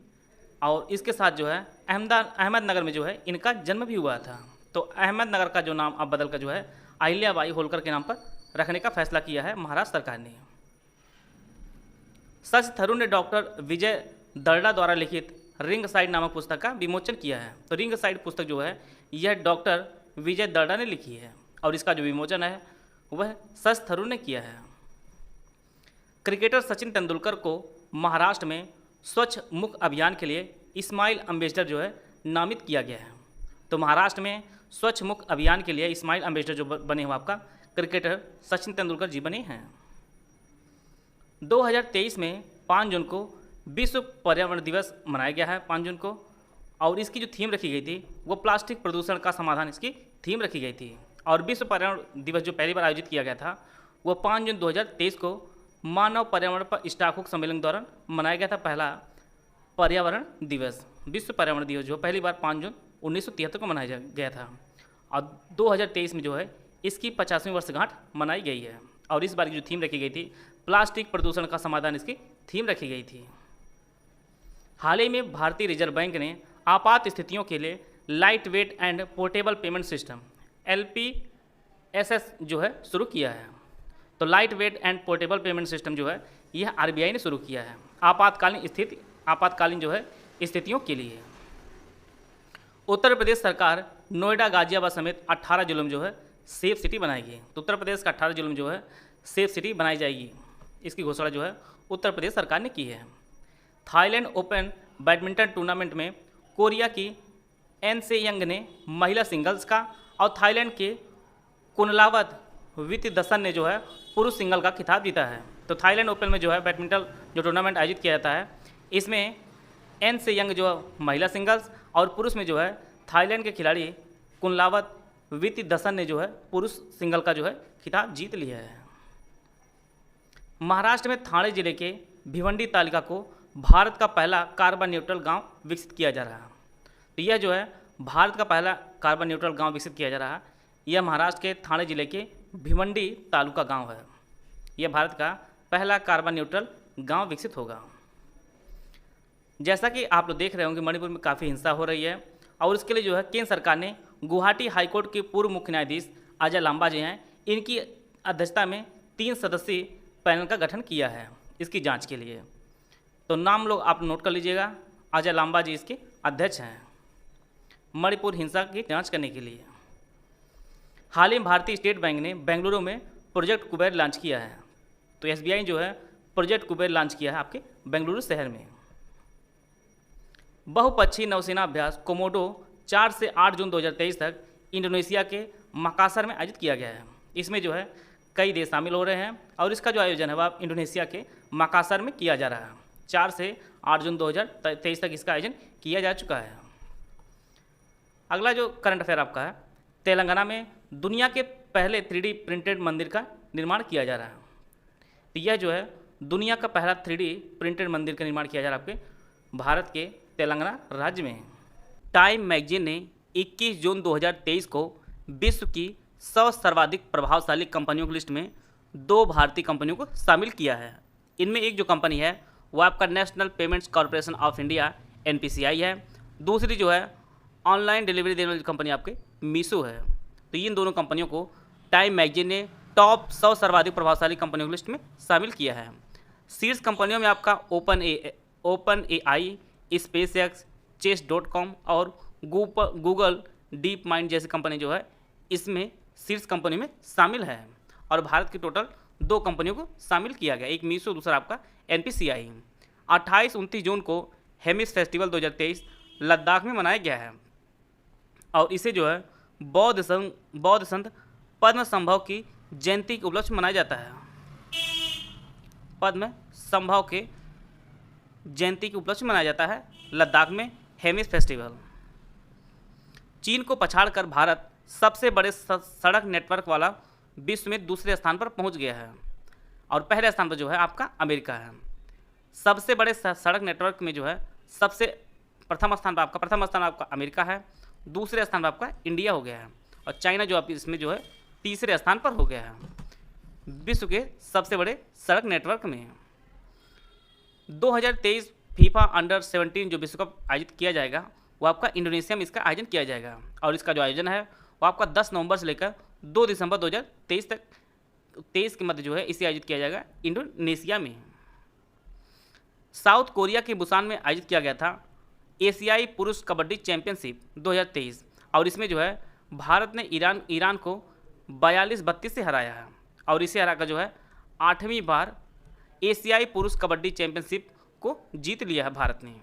[SPEAKER 2] और इसके साथ जो है अहमदनगर में जो है इनका जन्म भी हुआ था। तो अहमदनगर का जो नाम अब बदल कर जो है अहिल्याबाई होलकर के नाम पर रखने का फैसला किया है महाराष्ट्र सरकार ने। सच थरूर ने डॉक्टर विजय दर्डा द्वारा लिखित रिंग साइड नामक पुस्तक का विमोचन किया है। तो रिंग साइड पुस्तक जो है यह डॉक्टर विजय दर्डा ने लिखी है और इसका जो विमोचन है वह सच थरूर ने किया है। क्रिकेटर सचिन तेंदुलकर को महाराष्ट्र में स्वच्छ मुख अभियान के लिए स्माइल एम्बेसडर जो है नामित किया गया है। तो महाराष्ट्र में स्वच्छ मुख अभियान के लिए स्माइल एम्बेसडर जो बने हुए आपका क्रिकेटर सचिन तेंदुलकर जी बने हैं। 2023 में 5 जून को विश्व पर्यावरण दिवस मनाया गया है 5 जून को, और इसकी जो थीम रखी गई थी वो प्लास्टिक प्रदूषण का समाधान इसकी थीम रखी गई थी। और विश्व पर्यावरण दिवस जो पहली बार आयोजित किया गया था वो 5 जून 2023 को मानव पर्यावरण पर स्टॉकहोम सम्मेलन दौरान मनाया गया था पहला पर्यावरण दिवस। विश्व पर्यावरण दिवस जो पहली बार 5 जून 1973 को मनाया गया था और 2023 में जो है इसकी 50वीं वर्षगांठ मनाई गई है। और इस बार की जो थीम रखी गई थी प्लास्टिक प्रदूषण का समाधान इसकी थीम रखी गई थी। हाल ही में भारतीय रिजर्व बैंक ने आपात स्थितियों के लिए light weight and portable payment system LPSS जो है शुरू किया है। तो light weight and portable payment system जो है यह RBI ने शुरू किया है आपातकालीन जो है स्थितियों के लिए। उत्तर प्रदेश सरकार नोएडा गाजियाबाद समेत 18 जिलों में जो है सेफ सिटी बनाएगी। तो उत्तर प्रदेश का 18 जिलों में जो है सेफ सिटी बनाई जाएगी, इसकी घोषणा जो है उत्तर प्रदेश सरकार ने की है। थाईलैंड ओपन बैडमिंटन टूर्नामेंट में कोरिया की एन से यंग ने महिला सिंगल्स का और थाईलैंड के कुनलावत वितिदसन ने जो है पुरुष सिंगल का खिताब जीता है। तो थाईलैंड ओपन में जो है बैडमिंटन जो टूर्नामेंट आयोजित किया जाता है इसमें एन से यंग जो महिला सिंगल्स और पुरुष में जो है थाईलैंड के खिलाड़ी कुनलावत वितिदसन ने जो है पुरुष सिंगल का जो है खिताब जीत लिया है। महाराष्ट्र में ठाणे जिले के भिवंडी तालुका को भारत का पहला कार्बन न्यूट्रल गांव विकसित किया जा रहा है। तो यह जो है भारत का पहला कार्बन न्यूट्रल गांव विकसित किया जा रहा है। यह महाराष्ट्र के ठाणे जिले के भिवंडी तालुका गांव है। यह भारत का पहला कार्बन न्यूट्रल गांव विकसित होगा। जैसा कि आप लोग देख रहे होंगे मणिपुर में काफ़ी हिंसा हो रही है और इसके लिए जो है केंद्र सरकार ने गुवाहाटी हाईकोर्ट के पूर्व मुख्य न्यायाधीश अजय लांबा जी हैं, इनकी अध्यक्षता में 3 सदस्यीय पैनल का गठन किया है इसकी जांच के लिए। तो नाम लोग आप नोट कर लीजिएगा, अजय लांबा जी इसके अध्यक्ष हैं मणिपुर हिंसा की जांच करने के लिए। हाल ही में भारतीय स्टेट बैंक ने बेंगलुरु में प्रोजेक्ट कुबेर लॉन्च किया है। तो SBI जो है प्रोजेक्ट कुबेर लॉन्च किया है आपके बेंगलुरु शहर में। बहुपक्षीय नौसेना अभ्यास कोमोडो 4 से 8 जून 2023 तक इंडोनेशिया के मकासर में आयोजित किया गया है। इसमें जो है कई देश शामिल हो रहे हैं और इसका जो आयोजन है वह इंडोनेशिया के मकासर में किया जा रहा है। 4 से 8 जून 2023 तक इसका आयोजन किया जा चुका है। अगला जो करंट अफेयर आपका है, तेलंगाना में दुनिया के पहले 3D प्रिंटेड मंदिर का निर्माण किया जा रहा है। तो यह जो है दुनिया का पहला 3D प्रिंटेड मंदिर का निर्माण किया जा रहा है आपके भारत के तेलंगाना राज्य में। टाइम मैगजीन ने 21 जून 2023 को विश्व की 100 सर्वाधिक प्रभावशाली कंपनियों की लिस्ट में 2 भारतीय कंपनियों को शामिल किया है। इनमें एक जो कंपनी है वो आपका national payments corporation of India NPCI है। दूसरी जो है ऑनलाइन डिलीवरी देने वाली कंपनी आपके मीशो है। तो इन दोनों कंपनियों को टाइम मैगजीन ने टॉप 100 सर्वाधिक प्रभावशाली कंपनियों की लिस्ट में शामिल किया है। शीर्ष कंपनियों में आपका OpenAI, SpaceX, Chess.com और गूगल डीप माइंड जैसी कंपनी जो है इसमें शीर्ष कंपनी में शामिल है। और भारत की टोटल 2 कंपनियों को शामिल किया गया, एक मीशो, दूसरा आपका NPCI। 28-29 जून को हेमिस फेस्टिवल 2023 लद्दाख में मनाया गया है और इसे जो है बौद्ध संत पद्म संभव की जयंती के उपलक्ष्य में मनाया जाता है। पद्म संभव के जयंती के उपलक्ष्य में मनाया जाता है लद्दाख में हेमिस फेस्टिवल। चीन को पछाड़कर भारत सबसे बड़े सड़क नेटवर्क वाला विश्व में दूसरे स्थान पर पहुंच गया है और पहले स्थान पर जो है आपका अमेरिका है। सबसे बड़े सड़क नेटवर्क में जो है प्रथम स्थान आपका अमेरिका है, दूसरे स्थान पर आपका इंडिया हो गया है और चाइना जो आप इसमें जो है तीसरे स्थान पर हो गया है। विश्व के सबसे बड़े सड़क नेटवर्क में। 2023 फीफा अंडर 17 जो विश्व कप आयोजित किया जाएगा वो आपका इंडोनेशिया में इसका आयोजन किया जाएगा, और इसका जो आयोजन है वो आपका 10 नवंबर से लेकर 2 दिसंबर 2023 तक 23 के मध्य जो है इसे आयोजित किया जाएगा इंडोनेशिया में। साउथ कोरिया के बुसान में आयोजित किया गया था एशियाई पुरुष कबड्डी चैंपियनशिप 2023, और इसमें जो है भारत ने ईरान को 42-32 से हराया है, और इसे हराकर जो है 8वीं बार एशियाई पुरुष कबड्डी चैंपियनशिप को जीत लिया है भारत ने,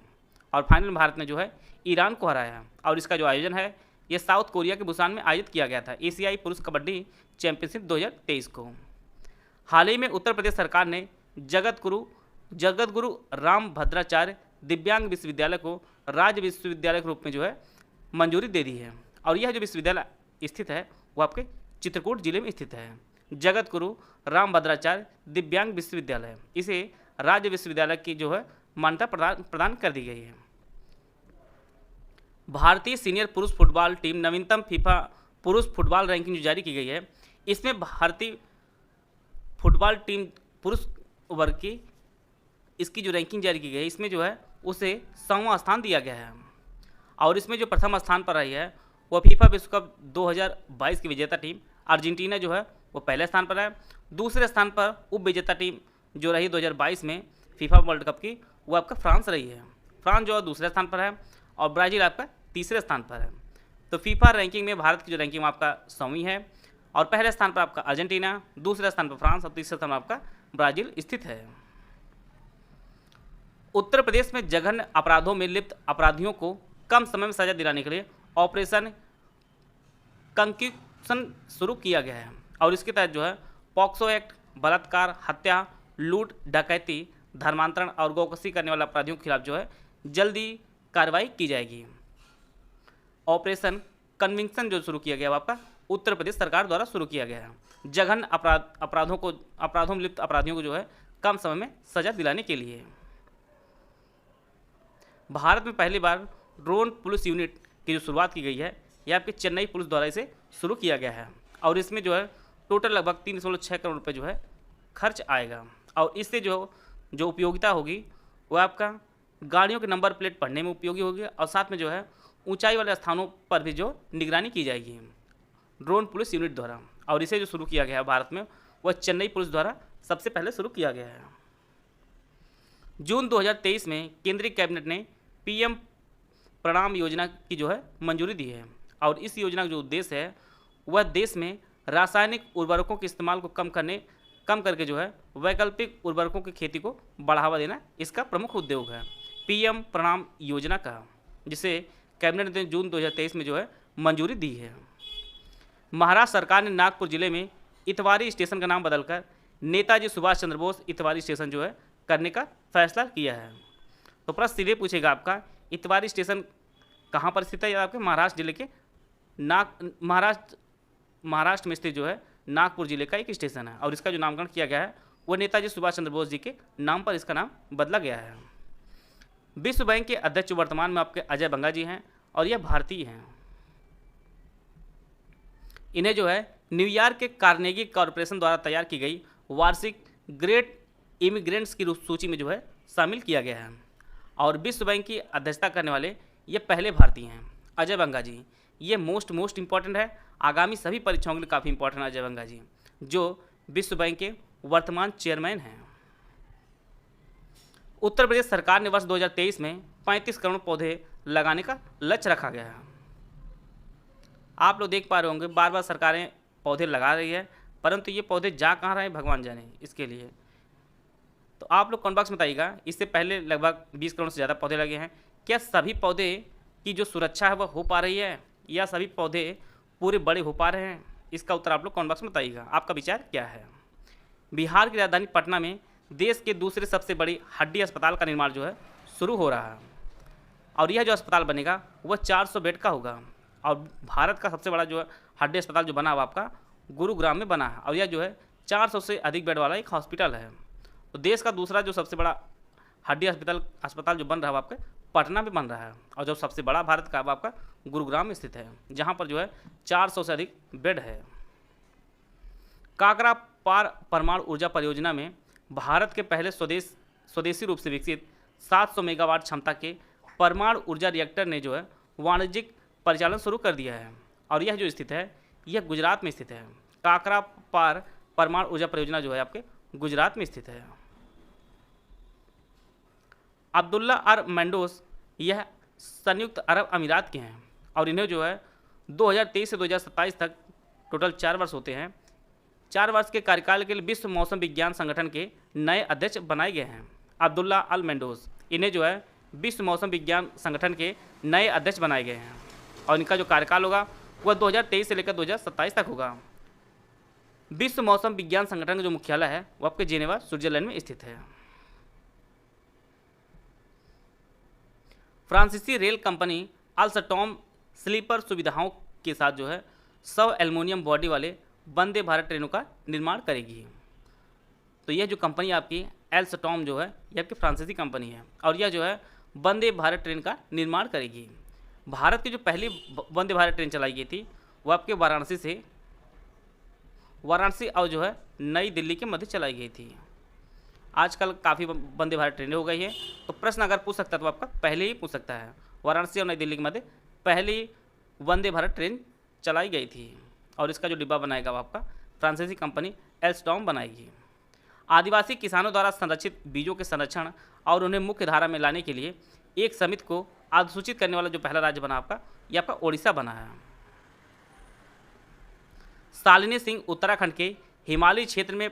[SPEAKER 2] और फाइनल में भारत ने जो है ईरान को हराया है। और इसका जो आयोजन है ये साउथ कोरिया के बुसान में आयोजित किया गया था एशियाई पुरुष कबड्डी चैंपियनशिप 2023 को। हाल ही में उत्तर प्रदेश सरकार ने जगत गुरु राम भद्राचार्य दिव्यांग विश्वविद्यालय को राज्य विश्वविद्यालय के रूप में जो है मंजूरी दे दी है, और यह जो विश्वविद्यालय स्थित है वो आपके चित्रकूट जिले में स्थित है। जगत गुरु राम भद्राचार्य दिव्यांग विश्वविद्यालय, इसे राज्य विश्वविद्यालय की जो है मान्यता प्रदान कर दी गई है। भारतीय सीनियर पुरुष फुटबॉल टीम नवीनतम फीफा पुरुष फुटबॉल रैंकिंग जो जारी की गई है, इसमें भारतीय फुटबॉल टीम पुरुष वर्ग की इसकी जो रैंकिंग जारी की गई है इसमें जो है उसे 100वां स्थान दिया गया है, और इसमें जो प्रथम स्थान पर रही है वह फीफा विश्व कप 2022 की विजेता टीम अर्जेंटीना जो है वो पहले स्थान पर है। दूसरे स्थान पर उप विजेता टीम जो रही 2022 में फीफा वर्ल्ड कप की वो आपका फ्रांस रही है। फ्रांस जो है दूसरे स्थान पर है, और ब्राज़ील आपका तीसरे स्थान पर है। तो फीफा रैंकिंग में भारत की जो रैंकिंग आपका 100वीं है, और पहले स्थान पर आपका अर्जेंटीना, दूसरे स्थान पर फ्रांस, और तीसरे स्थान पर आपका ब्राज़ील स्थित है। उत्तर प्रदेश में जघन्य अपराधों में लिप्त अपराधियों को कम समय में सजा दिलाने के लिए ऑपरेशन कंक्यूशन शुरू किया गया है, और इसके तहत जो है पॉक्सो एक्ट, बलात्कार, हत्या, लूट, डकैती, धर्मांतरण और गौकशी करने वाले अपराधियों के खिलाफ जो है जल्दी कार्रवाई की जाएगी। ऑपरेशन कन्विक्शन जो शुरू किया गया वो आपका उत्तर प्रदेश सरकार द्वारा शुरू किया गया है जघन्य अपराधों में लिप्त अपराधियों को जो है कम समय में सजा दिलाने के लिए। भारत में पहली बार ड्रोन पुलिस यूनिट की जो शुरुआत की गई है यह आपके चेन्नई पुलिस द्वारा इसे शुरू किया गया है, और इसमें जो है टोटल लगभग 3.6 करोड़ रुपये जो है खर्च आएगा, और इससे जो उपयोगिता होगी वो आपका गाड़ियों के नंबर प्लेट पढ़ने में उपयोगी होगी, और साथ में जो है ऊंचाई वाले स्थानों पर भी जो निगरानी की जाएगी ड्रोन पुलिस यूनिट द्वारा, और इसे जो शुरू किया गया है भारत में वह चेन्नई पुलिस द्वारा सबसे पहले शुरू किया गया है। जून 2023 में केंद्रीय कैबिनेट ने पीएम प्रणाम योजना की जो है मंजूरी दी है, और इस योजना का जो उद्देश्य है वह देश में रासायनिक उर्वरकों के इस्तेमाल को कम करके जो है वैकल्पिक उर्वरकों की खेती को बढ़ावा देना इसका प्रमुख उद्योग है पीएम प्रणाम योजना का, जिसे कैबिनेट ने जून 2023 में जो है मंजूरी दी है। महाराष्ट्र सरकार ने नागपुर जिले में इतवारी स्टेशन का नाम बदलकर नेताजी सुभाष चंद्र बोस इतवारी स्टेशन जो है करने का फैसला किया है। तो प्रश्न सीधे पूछेगा आपका इतवारी स्टेशन कहाँ पर स्थित है? या आपके महाराष्ट्र जिले के महाराष्ट्र में स्थित जो है नागपुर जिले का एक स्टेशन है, और इसका जो नामकरण किया गया है वो नेताजी सुभाष चंद्र बोस जी के नाम पर इसका नाम बदला गया है। विश्व बैंक के अध्यक्ष वर्तमान में आपके अजय बंगा जी हैं, और यह भारतीय हैं। इन्हें जो है न्यूयॉर्क के कार्नेगी कॉरपोरेशन द्वारा तैयार की गई वार्षिक ग्रेट इमिग्रेंट्स की सूची में जो है शामिल किया गया है, और विश्व बैंक की अध्यक्षता करने वाले ये पहले भारतीय हैं अजय बंगा जी। ये मोस्ट इंपॉर्टेंट है, आगामी सभी परीक्षाओं के लिए काफ़ी इंपॉर्टेंट है अजय बंगा जी, जो विश्व बैंक के वर्तमान चेयरमैन हैं। उत्तर प्रदेश सरकार ने वर्ष 2023 में 35 करोड़ पौधे लगाने का लक्ष्य रखा गया है। आप लोग देख पा रहे होंगे बार बार सरकारें पौधे लगा रही है, परंतु ये पौधे जा कहाँ रहे हैं भगवान जाने इसके लिए। तो आप लोग कमेंट बॉक्स में बताइएगा, इससे पहले लगभग 20 करोड़ से ज़्यादा पौधे लगे हैं, क्या सभी पौधे की जो सुरक्षा है वह हो पा रही है, या सभी पौधे पूरे बड़े हो पा रहे हैं? इसका उत्तर आप लोग कमेंट बॉक्स में बताइएगा, आपका विचार क्या है। बिहार की राजधानी पटना में देश के दूसरे सबसे बड़ी हड्डी अस्पताल का निर्माण जो है शुरू हो रहा है, और यह जो अस्पताल बनेगा वह 400 बेड का होगा, और भारत का सबसे बड़ा जो है हड्डी अस्पताल जो बना हुआ आपका गुरुग्राम में बना है, और यह जो है 400 से अधिक बेड वाला एक हॉस्पिटल है। तो देश का दूसरा जो सबसे बड़ा हड्डी अस्पताल जो बन रहा है वो आपके पटना में बन रहा है, और जो सबसे बड़ा भारत का वो आपका गुरुग्राम में स्थित है, जहाँ पर जो है 400 से अधिक बेड है। काकरा परमाणु ऊर्जा परियोजना में भारत के पहले स्वदेशी रूप से विकसित 700 मेगावाट क्षमता के परमाणु ऊर्जा रिएक्टर ने जो है वाणिज्यिक परिचालन शुरू कर दिया है। और यह जो स्थित है यह गुजरात में स्थित है। काकरा पार परमाणु ऊर्जा परियोजना जो है आपके गुजरात में स्थित है। अब्दुल्ला आर मेंडोस यह संयुक्त अरब अमीरात के हैं और इन्हें जो है 2023 से 2027 तक टोटल 4 वर्ष होते हैं। 4 वर्ष के कार्यकाल के लिए विश्व मौसम विज्ञान संगठन के नए अध्यक्ष बनाए गए हैं। अब्दुल्ला अल मेंडोस इन्हें जो है विश्व मौसम विज्ञान संगठन के नए अध्यक्ष बनाए गए हैं और इनका जो कार्यकाल होगा वह 2023 से लेकर 2027 तक होगा। विश्व मौसम विज्ञान संगठन का जो मुख्यालय है वो आपके जेनेवा स्विट्जरलैंड में स्थित है। फ्रांसीसी रेल कंपनी अल्स्टॉम स्लीपर सुविधाओं के साथ जो है 100 एल्युमिनियम बॉडी वाले वंदे भारत ट्रेनों का निर्माण करेगी। तो यह जो कंपनी आपकी अल्स्टॉम जो है यह आपकी फ्रांसीसी कंपनी है और यह जो है वंदे भारत ट्रेन का निर्माण करेगी। भारत की जो पहली वंदे भारत ट्रेन चलाई गई थी वो आपके वाराणसी और जो है नई दिल्ली के मध्य चलाई गई थी। आजकल काफ़ी वंदे भारत ट्रेनें हो गई है, तो प्रश्न अगर पूछ सकता है तो आपका पहले ही पूछ सकता है। वाराणसी और नई दिल्ली के मध्य पहली वंदे भारत ट्रेन चलाई गई थी और इसका जो डिब्बा बनाएगा वो आपका फ्रांसीसी कंपनी अल्स्टॉम बनाएगी। आदिवासी किसानों द्वारा संरक्षित बीजों के संरक्षण और उन्हें मुख्य धारा में लाने के लिए एक समिति को अधिसूचित करने वाला जो पहला राज्य बना आपका यह आपका ओडिशा बना है। शालिनी सिंह उत्तराखंड के हिमालयी क्षेत्र में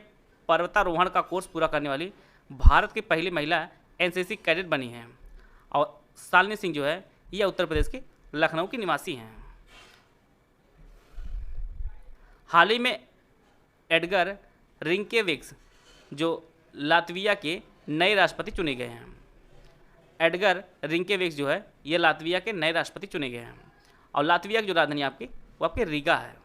[SPEAKER 2] पर्वतारोहण का कोर्स पूरा करने वाली भारत की पहली महिला एनसीसी कैडेट बनी है और शालिनी सिंह जो है यह उत्तर प्रदेश के लखनऊ की निवासी हैं। हाल ही में एडगर रिंकेविक्स जो लातविया के नए राष्ट्रपति चुने गए हैं। एडगर रिंकेविक्स जो है ये लातविया के नए राष्ट्रपति चुने गए हैं और लातविया की जो राजधानी आपकी वो आपके रीगा है।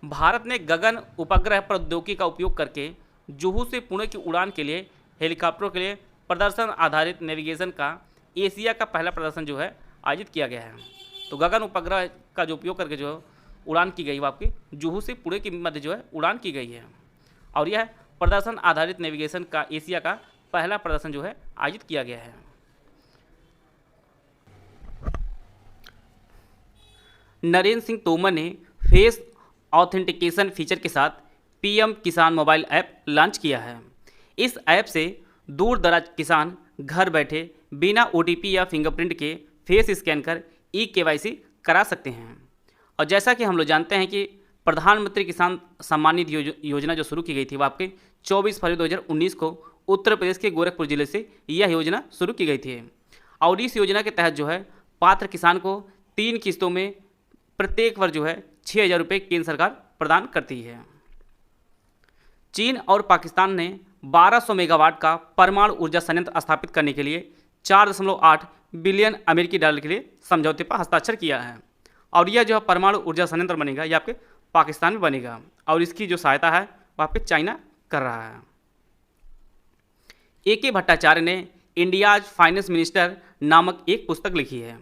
[SPEAKER 2] भारत ने गगन उपग्रह प्रौद्योगिकी का उपयोग करके जुहू से पुणे की उड़ान के लिए हेलीकॉप्टरों के लिए प्रदर्शन आधारित नेविगेशन का एशिया का पहला प्रदर्शन जो है आयोजित किया गया है। तो गगन उपग्रह का जो उपयोग करके जो उड़ान की गई वो आपकी जुहू से पुणे के मध्य जो है उड़ान की गई है और यह प्रदर्शन आधारित नेविगेशन का एशिया का पहला प्रदर्शन जो है आयोजित किया गया है। नरेंद्र सिंह तोमर ने फेस ऑथेंटिकेशन फीचर के साथ पीएम किसान मोबाइल ऐप लॉन्च किया है। इस ऐप से दूर दराज किसान घर बैठे बिना ओटीपी या फिंगरप्रिंट के फेस स्कैन कर ई-केवाईसी करा सकते हैं। और जैसा कि हम लोग जानते हैं कि प्रधानमंत्री किसान सम्मान निधि योजना जो शुरू की गई थी वो आपके 24 फरवरी 2019 को उत्तर प्रदेश के गोरखपुर जिले से यह योजना शुरू की गई थी और इस योजना के तहत जो है पात्र किसान को 3 किस्तों में प्रत्येक वर्ष जो है 6,000 रुपये केंद्र सरकार प्रदान करती है। चीन और पाकिस्तान ने 1200 मेगावाट का परमाणु ऊर्जा संयंत्र स्थापित करने के लिए 4.8 बिलियन अमेरिकी डॉलर के लिए समझौते पर हस्ताक्षर किया है और यह जो है परमाणु ऊर्जा संयंत्र बनेगा यह आपके पाकिस्तान में बनेगा और इसकी जो सहायता है वह आपके चाइना कर रहा है। ए.के. भट्टाचार्य ने इंडियाज फाइनेंस मिनिस्टर नामक एक पुस्तक लिखी है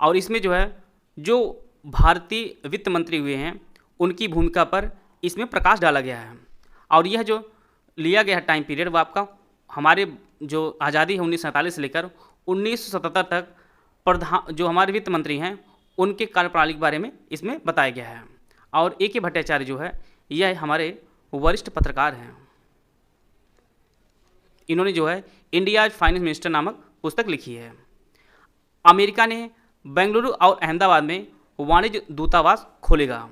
[SPEAKER 2] और इसमें जो है जो भारतीय वित्त मंत्री हुए हैं उनकी भूमिका पर इसमें प्रकाश डाला गया है और यह जो लिया गया टाइम पीरियड वो आपका हमारे जो आज़ादी है 1947 से लेकर 1977 तक जो हमारे वित्त मंत्री हैं उनके कार्यप्रणाली के बारे में इसमें बताया गया है और ए.के. भट्टाचार्य जो है यह हमारे वरिष्ठ पत्रकार हैं। इन्होंने जो है इंडियाज फाइनेंस मिनिस्टर नामक पुस्तक लिखी है। अमेरिका ने बेंगलुरु और अहमदाबाद में वाणिज्य दूतावास खोलेगा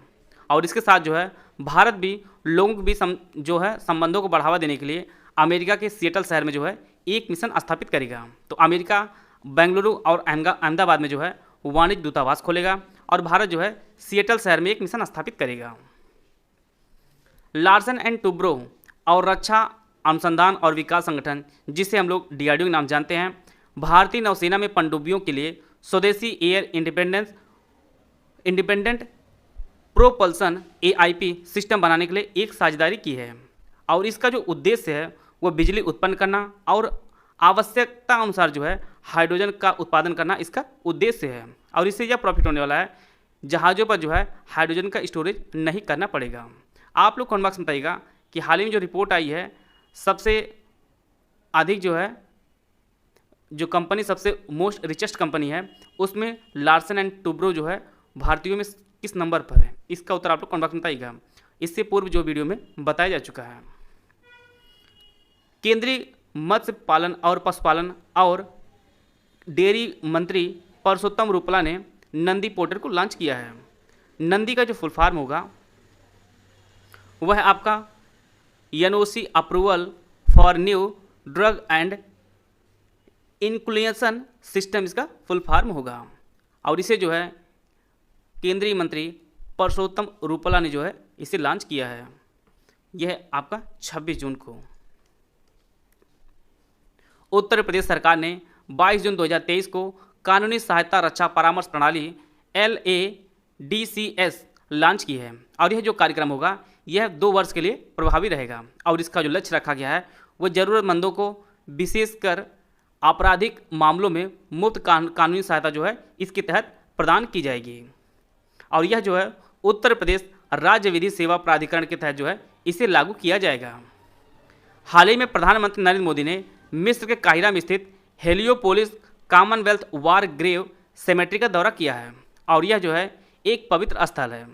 [SPEAKER 2] और इसके साथ जो है भारत भी लोगों को भी जो है संबंधों को बढ़ावा देने के लिए अमेरिका के सिएटल शहर में जो है एक मिशन स्थापित करेगा। तो अमेरिका बेंगलुरु और अहमदाबाद में जो है वाणिज्य दूतावास खोलेगा और भारत जो है सिएटल शहर में एक मिशन स्थापित करेगा। लार्सन एंड टुब्रो और रक्षा अनुसंधान और विकास संगठन जिसे हम लोग DRDO के नाम जानते हैं भारतीय नौसेना में पनडुब्बियों के लिए स्वदेशी air independent propulsion AIP system बनाने के लिए एक साझेदारी की है और इसका जो उद्देश्य है वो बिजली उत्पन्न करना और आवश्यकता अनुसार जो है हाइड्रोजन का उत्पादन करना इसका उद्देश्य है और इससे यह प्रॉफिट होने वाला है। जहाज़ों पर जो है हाइड्रोजन का स्टोरेज नहीं करना पड़ेगा। आप लोग कमेंट बॉक्स में बताइएगा कि हाल ही में जो रिपोर्ट आई है, सबसे अधिक जो है जो कंपनी सबसे मोस्ट रिचेस्ट कंपनी है, उसमें लार्सन एंड टूब्रो जो है भारतीयों में किस नंबर पर है, इसका उत्तर आप लोग कमेंट बॉक्स में बताइएगा। इससे पूर्व जो वीडियो में बताया जा चुका है। केंद्रीय मत्स्य पालन और पशुपालन और डेयरी मंत्री परसोत्तम रूपला ने नंदी पोर्टल को लॉन्च किया है। नंदी का जो फुल फॉर्म होगा वह आपका NOC approval for new drug and inclusion system, इसका फुल फॉर्म होगा। और इसे जो है केंद्रीय मंत्री परसोत्तम रूपला ने जो है इसे लॉन्च किया है। यह आपका 26 जून को। उत्तर प्रदेश सरकार ने 22 जून 2023 को कानूनी सहायता रक्षा परामर्श प्रणाली LADCS लॉन्च की है। और यह जो कार्यक्रम होगा यह 2 वर्ष के लिए प्रभावी रहेगा। और इसका जो लक्ष्य रखा गया है वह ज़रूरतमंदों को विशेषकर आपराधिक मामलों में मुफ्त कानूनी सहायता जो है इसके तहत प्रदान की जाएगी। और यह जो है उत्तर प्रदेश राज्य विधि सेवा प्राधिकरण के तहत जो है इसे लागू किया जाएगा। हाल ही में प्रधानमंत्री नरेंद्र मोदी ने मिस्र के काहिरा में स्थित हेलियोपोलिस कॉमनवेल्थ वार ग्रेव सेमेट्री का दौरा किया है। और यह जो है एक पवित्र स्थल है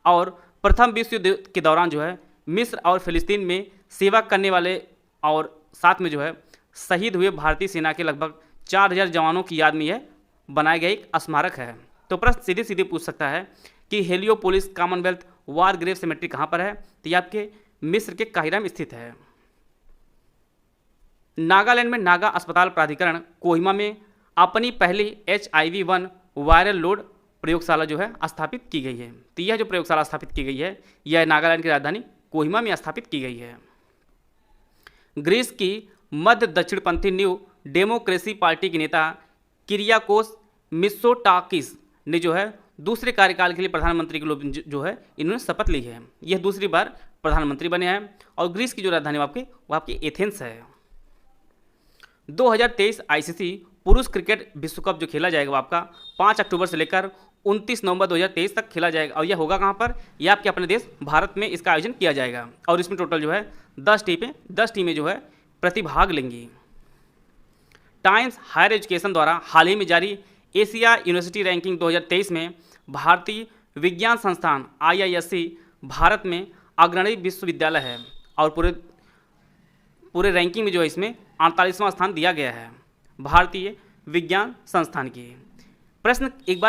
[SPEAKER 2] और प्रथम विश्व युद्ध के दौरान जो है मिस्र और फिलिस्तीन में सेवा करने वाले और साथ में जो है शहीद हुए भारतीय सेना के लगभग 4000 जवानों की याद में यह बनाया गया एक स्मारक है। तो प्रश्न सीधे सीधे पूछ सकता है कि हेलियोपोलिस कॉमनवेल्थ वार ग्रेव सेमेट्री कहाँ पर है, तो यह आपके मिस्र के काहिरा में स्थित है। नागालैंड में नागा अस्पताल प्राधिकरण कोहिमा में अपनी पहली HIV-1 वायरल लोड प्रयोगशाला जो है स्थापित की गई है। तो यह जो प्रयोगशाला स्थापित की गई है यह नागालैंड की राजधानी कोहिमा में स्थापित की गई है। ग्रीस की मध्य दक्षिणपंथी न्यू डेमोक्रेसी पार्टी के नेता किरियाकोस मित्सोटाकिस ने जो है दूसरे कार्यकाल के लिए प्रधानमंत्री के लिए जो है इन्होंने शपथ ली है। यह दूसरी बार प्रधानमंत्री बने हैं। और ग्रीस की जो राजधानी वो आपकी एथेंस है। 2023 ICC पुरुष क्रिकेट विश्व कप जो खेला जाएगा वो आपका 5 अक्टूबर से लेकर 29 नवंबर 2023 तक खेला जाएगा। और यह होगा कहाँ पर, यह आपके अपने देश भारत में इसका आयोजन किया जाएगा। और इसमें टोटल जो है 10 टीमें जो है प्रतिभाग लेंगी। टाइम्स हायर एजुकेशन द्वारा हाल ही में जारी एशिया यूनिवर्सिटी रैंकिंग 2023 में भारतीय विज्ञान संस्थान IISc भारत में अग्रणी विश्वविद्यालय है। और पूरे रैंकिंग में जो है इसमें 48वां स्थान दिया गया है भारतीय विज्ञान संस्थान की। प्रश्न एक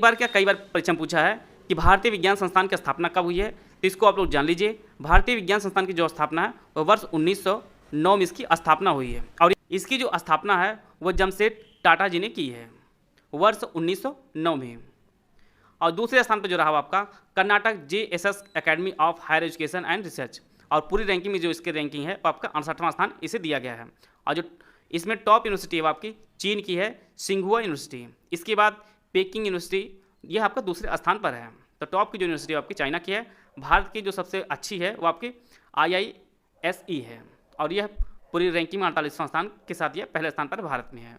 [SPEAKER 2] बार क्या कई बार परीक्षा में पूछा है कि भारतीय विज्ञान संस्थान की स्थापना कब हुई है, तो इसको आप लोग जान लीजिए। भारतीय विज्ञान संस्थान की जो स्थापना है वह वर्ष 1909 में इसकी स्थापना हुई है। और इसकी जो स्थापना है वह जमशेद टाटा जी ने की है वर्ष 1909 में। और दूसरे स्थान पर जो रहा आपका Karnataka JSS academy of higher education and research. और पूरी रैंकिंग में जो इसके रैंकिंग है वो आपका 68वां स्थान इसे दिया गया है। और जो इसमें टॉप यूनिवर्सिटी है वो आपकी चीन की है सिंघुआ यूनिवर्सिटी। इसके बाद पेकिंग यूनिवर्सिटी, यह आपका दूसरे स्थान पर है। तो टॉप की जो यूनिवर्सिटी आपकी चाइना की है। भारत की जो सबसे अच्छी है वो आपकी IISE है। और यह पूरी रैंकिंग में 48वां स्थान के साथ यह पहले स्थान पर भारत में है।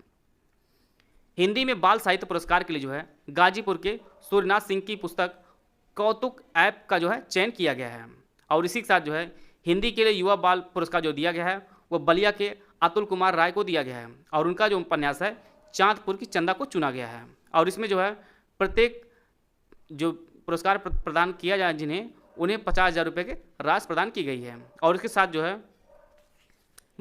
[SPEAKER 2] हिंदी में बाल साहित्य पुरस्कार के लिए जो है गाजीपुर के सूर्यनाथ सिंह की पुस्तक कौतुक ऐप का जो है चयन किया गया है। और इसी के साथ जो है हिंदी के लिए युवा बाल पुरस्कार जो दिया गया है वो बलिया के अतुल कुमार राय को दिया गया है। और उनका जो उपन्यास है चांदपुर की चंदा को चुना गया है। और इसमें जो है प्रत्येक जो पुरस्कार प्रदान किया जाए जिन्हें उन्हें 50,000 रुपये के राशि प्रदान की गई है। और इसके साथ जो है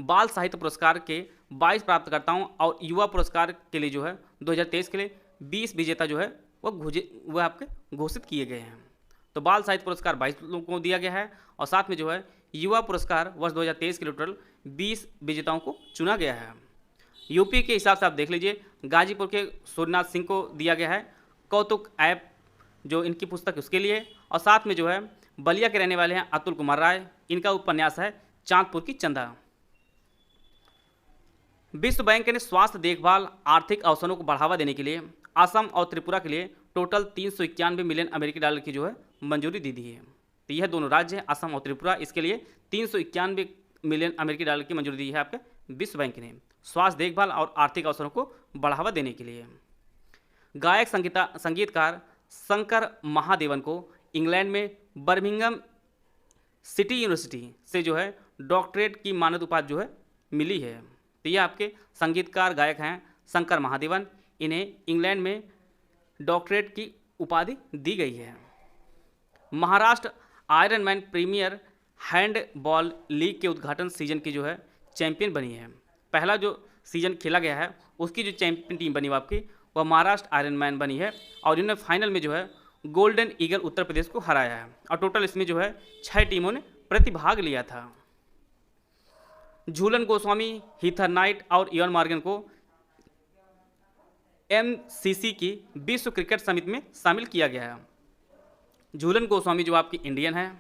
[SPEAKER 2] बाल साहित्य पुरस्कार के 22 प्राप्तकर्ताओं और युवा पुरस्कार के लिए जो है 2023 के लिए 20 विजेता जो है वह आपके घोषित किए गए हैं। तो बाल साहित्य पुरस्कार 22 लोगों को दिया गया है। और साथ में जो है युवा पुरस्कार वर्ष 2023 के लिए टोटल 20 विजेताओं को चुना गया है। यूपी के हिसाब से आप देख लीजिए गाजीपुर के सूर्यनाथ सिंह को दिया गया है कौतुक ऐप जो इनकी पुस्तक उसके लिए। और साथ में जो है बलिया के रहने वाले हैं अतुल कुमार राय, इनका उपन्यास है चांदपुर की चंदा। विश्व बैंक ने स्वास्थ्य देखभाल आर्थिक अवसरों को बढ़ावा देने के लिए असम और त्रिपुरा के लिए टोटल 391 मिलियन अमेरिकी डॉलर की जो है मंजूरी दी है। तो यह दोनों राज्य हैं असम और त्रिपुरा, इसके लिए 391 मिलियन अमेरिकी डॉलर की मंजूरी दी है आपके विश्व बैंक ने स्वास्थ्य देखभाल और आर्थिक अवसरों को बढ़ावा देने के लिए। गायक संगीतकार शंकर महादेवन को इंग्लैंड में बर्मिंघम सिटी यूनिवर्सिटी से जो है डॉक्टरेट की मानद उपाधि जो है मिली है। तो ये आपके संगीतकार गायक हैं शंकर महादेवन, इन्हें इंग्लैंड में डॉक्टरेट की उपाधि दी गई है। Maharashtra iron man premier handball league के उद्घाटन सीजन की जो है चैंपियन बनी है। पहला जो सीजन खेला गया है उसकी जो चैंपियन टीम बनी वो आपकी वह महाराष्ट्र आयरन मैन बनी है और इन्होंने फाइनल में जो है गोल्डन ईगल उत्तर प्रदेश को हराया है और टोटल इसमें जो है 6 टीमों ने प्रतिभाग लिया था। झूलन गोस्वामी, हीथर नाइट और इयन मॉर्गन को एमसीसी की विश्व क्रिकेट समिति में शामिल किया गया है। झूलन गोस्वामी जो आपकी इंडियन है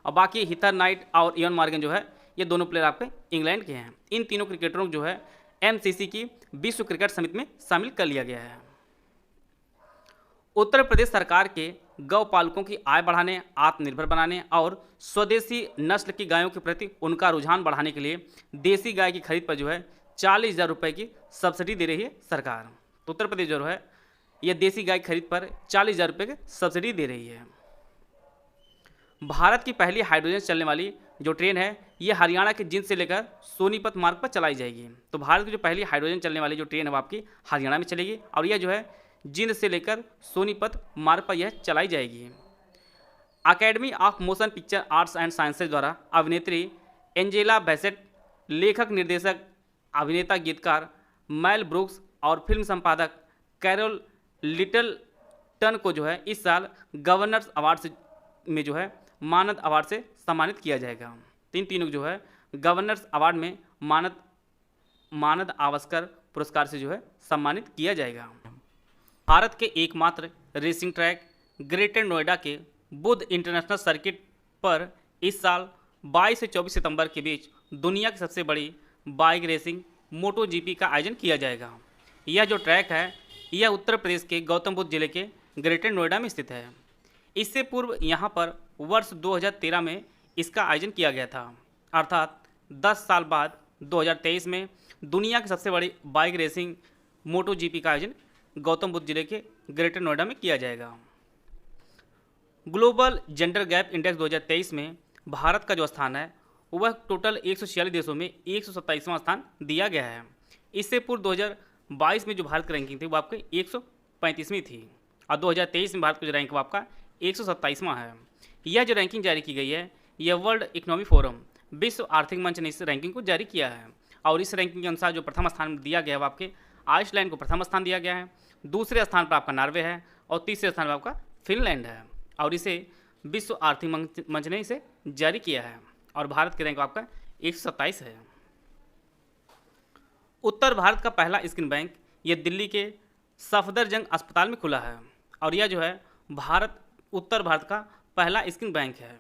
[SPEAKER 2] और बाकी हीथर नाइट और इयन मॉर्गन जो है ये दोनों प्लेयर आपके इंग्लैंड के हैं। इन तीनों क्रिकेटरों को जो है एमसीसी की विश्व क्रिकेट समिति में शामिल कर लिया गया है। उत्तर प्रदेश सरकार के गौ पालकों की आय बढ़ाने, आत्मनिर्भर बनाने और स्वदेशी नस्ल की गायों के प्रति उनका रुझान बढ़ाने के लिए देसी गाय की खरीद पर जो है 40,000 रुपये की सब्सिडी दे रही है सरकार। तो उत्तर प्रदेश जो है यह देसी गाय खरीद पर 40,000 रुपये की सब्सिडी दे रही है। भारत की पहली हाइड्रोजन चलने वाली जो ट्रेन है ये हरियाणा के जींद से लेकर सोनीपत मार्ग पर चलाई जाएगी। तो भारत की जो पहली हाइड्रोजन चलने वाली जो ट्रेन है वो आपकी हरियाणा में चलेगी और यह जो है जींद से लेकर सोनीपत मार्ग पर यह चलाई जाएगी। Academy of motion picture arts and sciences द्वारा अभिनेत्री एंजेला बैसेट, लेखक निर्देशक अभिनेता गीतकार मैल ब्रुक्स और फिल्म संपादक कैरोल लिटलटन को जो है इस साल गवर्नर्स अवार्ड में जो है मानद अवार्ड से सम्मानित किया जाएगा। तीनों जो है गवर्नर्स अवार्ड में मानद आवस्कर पुरस्कार से जो है सम्मानित किया जाएगा। भारत के एकमात्र रेसिंग ट्रैक ग्रेटर नोएडा के बुद्ध इंटरनेशनल सर्किट पर इस साल 22 से 24 सितंबर के बीच दुनिया की सबसे बड़ी बाइक रेसिंग मोटो जीपी का आयोजन किया जाएगा। यह जो ट्रैक है यह उत्तर प्रदेश के गौतम बुद्ध जिले के ग्रेटर नोएडा में स्थित है। इससे पूर्व यहाँ पर वर्ष 2013 में इसका आयोजन किया गया था, अर्थात 10 साल बाद 2023 में दुनिया की सबसे बड़ी बाइक रेसिंग मोटो जीपी का आयोजन गौतम बुद्ध जिले के ग्रेटर नोएडा में किया जाएगा। ग्लोबल जेंडर गैप इंडेक्स 2023 में भारत का जो स्थान है वह टोटल 146 देशों में 127वां स्थान दिया गया है। इससे पूर्व 2022 में जो भारत की रैंकिंग थी वो आपके 135वीं थी और 2023 में भारत का जो रैंक वो आपका 127वां है। यह जो रैंकिंग जारी की गई है यह वर्ल्ड इकोनॉमिक फोरम विश्व आर्थिक मंच ने इस रैंकिंग को जारी किया है और इस रैंकिंग के अनुसार जो प्रथम स्थान दिया गया है वो आपके आइसलैंड को प्रथम स्थान दिया गया है, दूसरे स्थान पर आपका नॉर्वे है और तीसरे स्थान पर आपका फिनलैंड है और इसे विश्व आर्थिक मंच ने इसे जारी किया है और भारत की रैंक आपका 127 है। उत्तर भारत का पहला स्किन बैंक यह दिल्ली के सफदरजंग अस्पताल में खुला है और यह जो है उत्तर भारत का पहला स्किन बैंक है।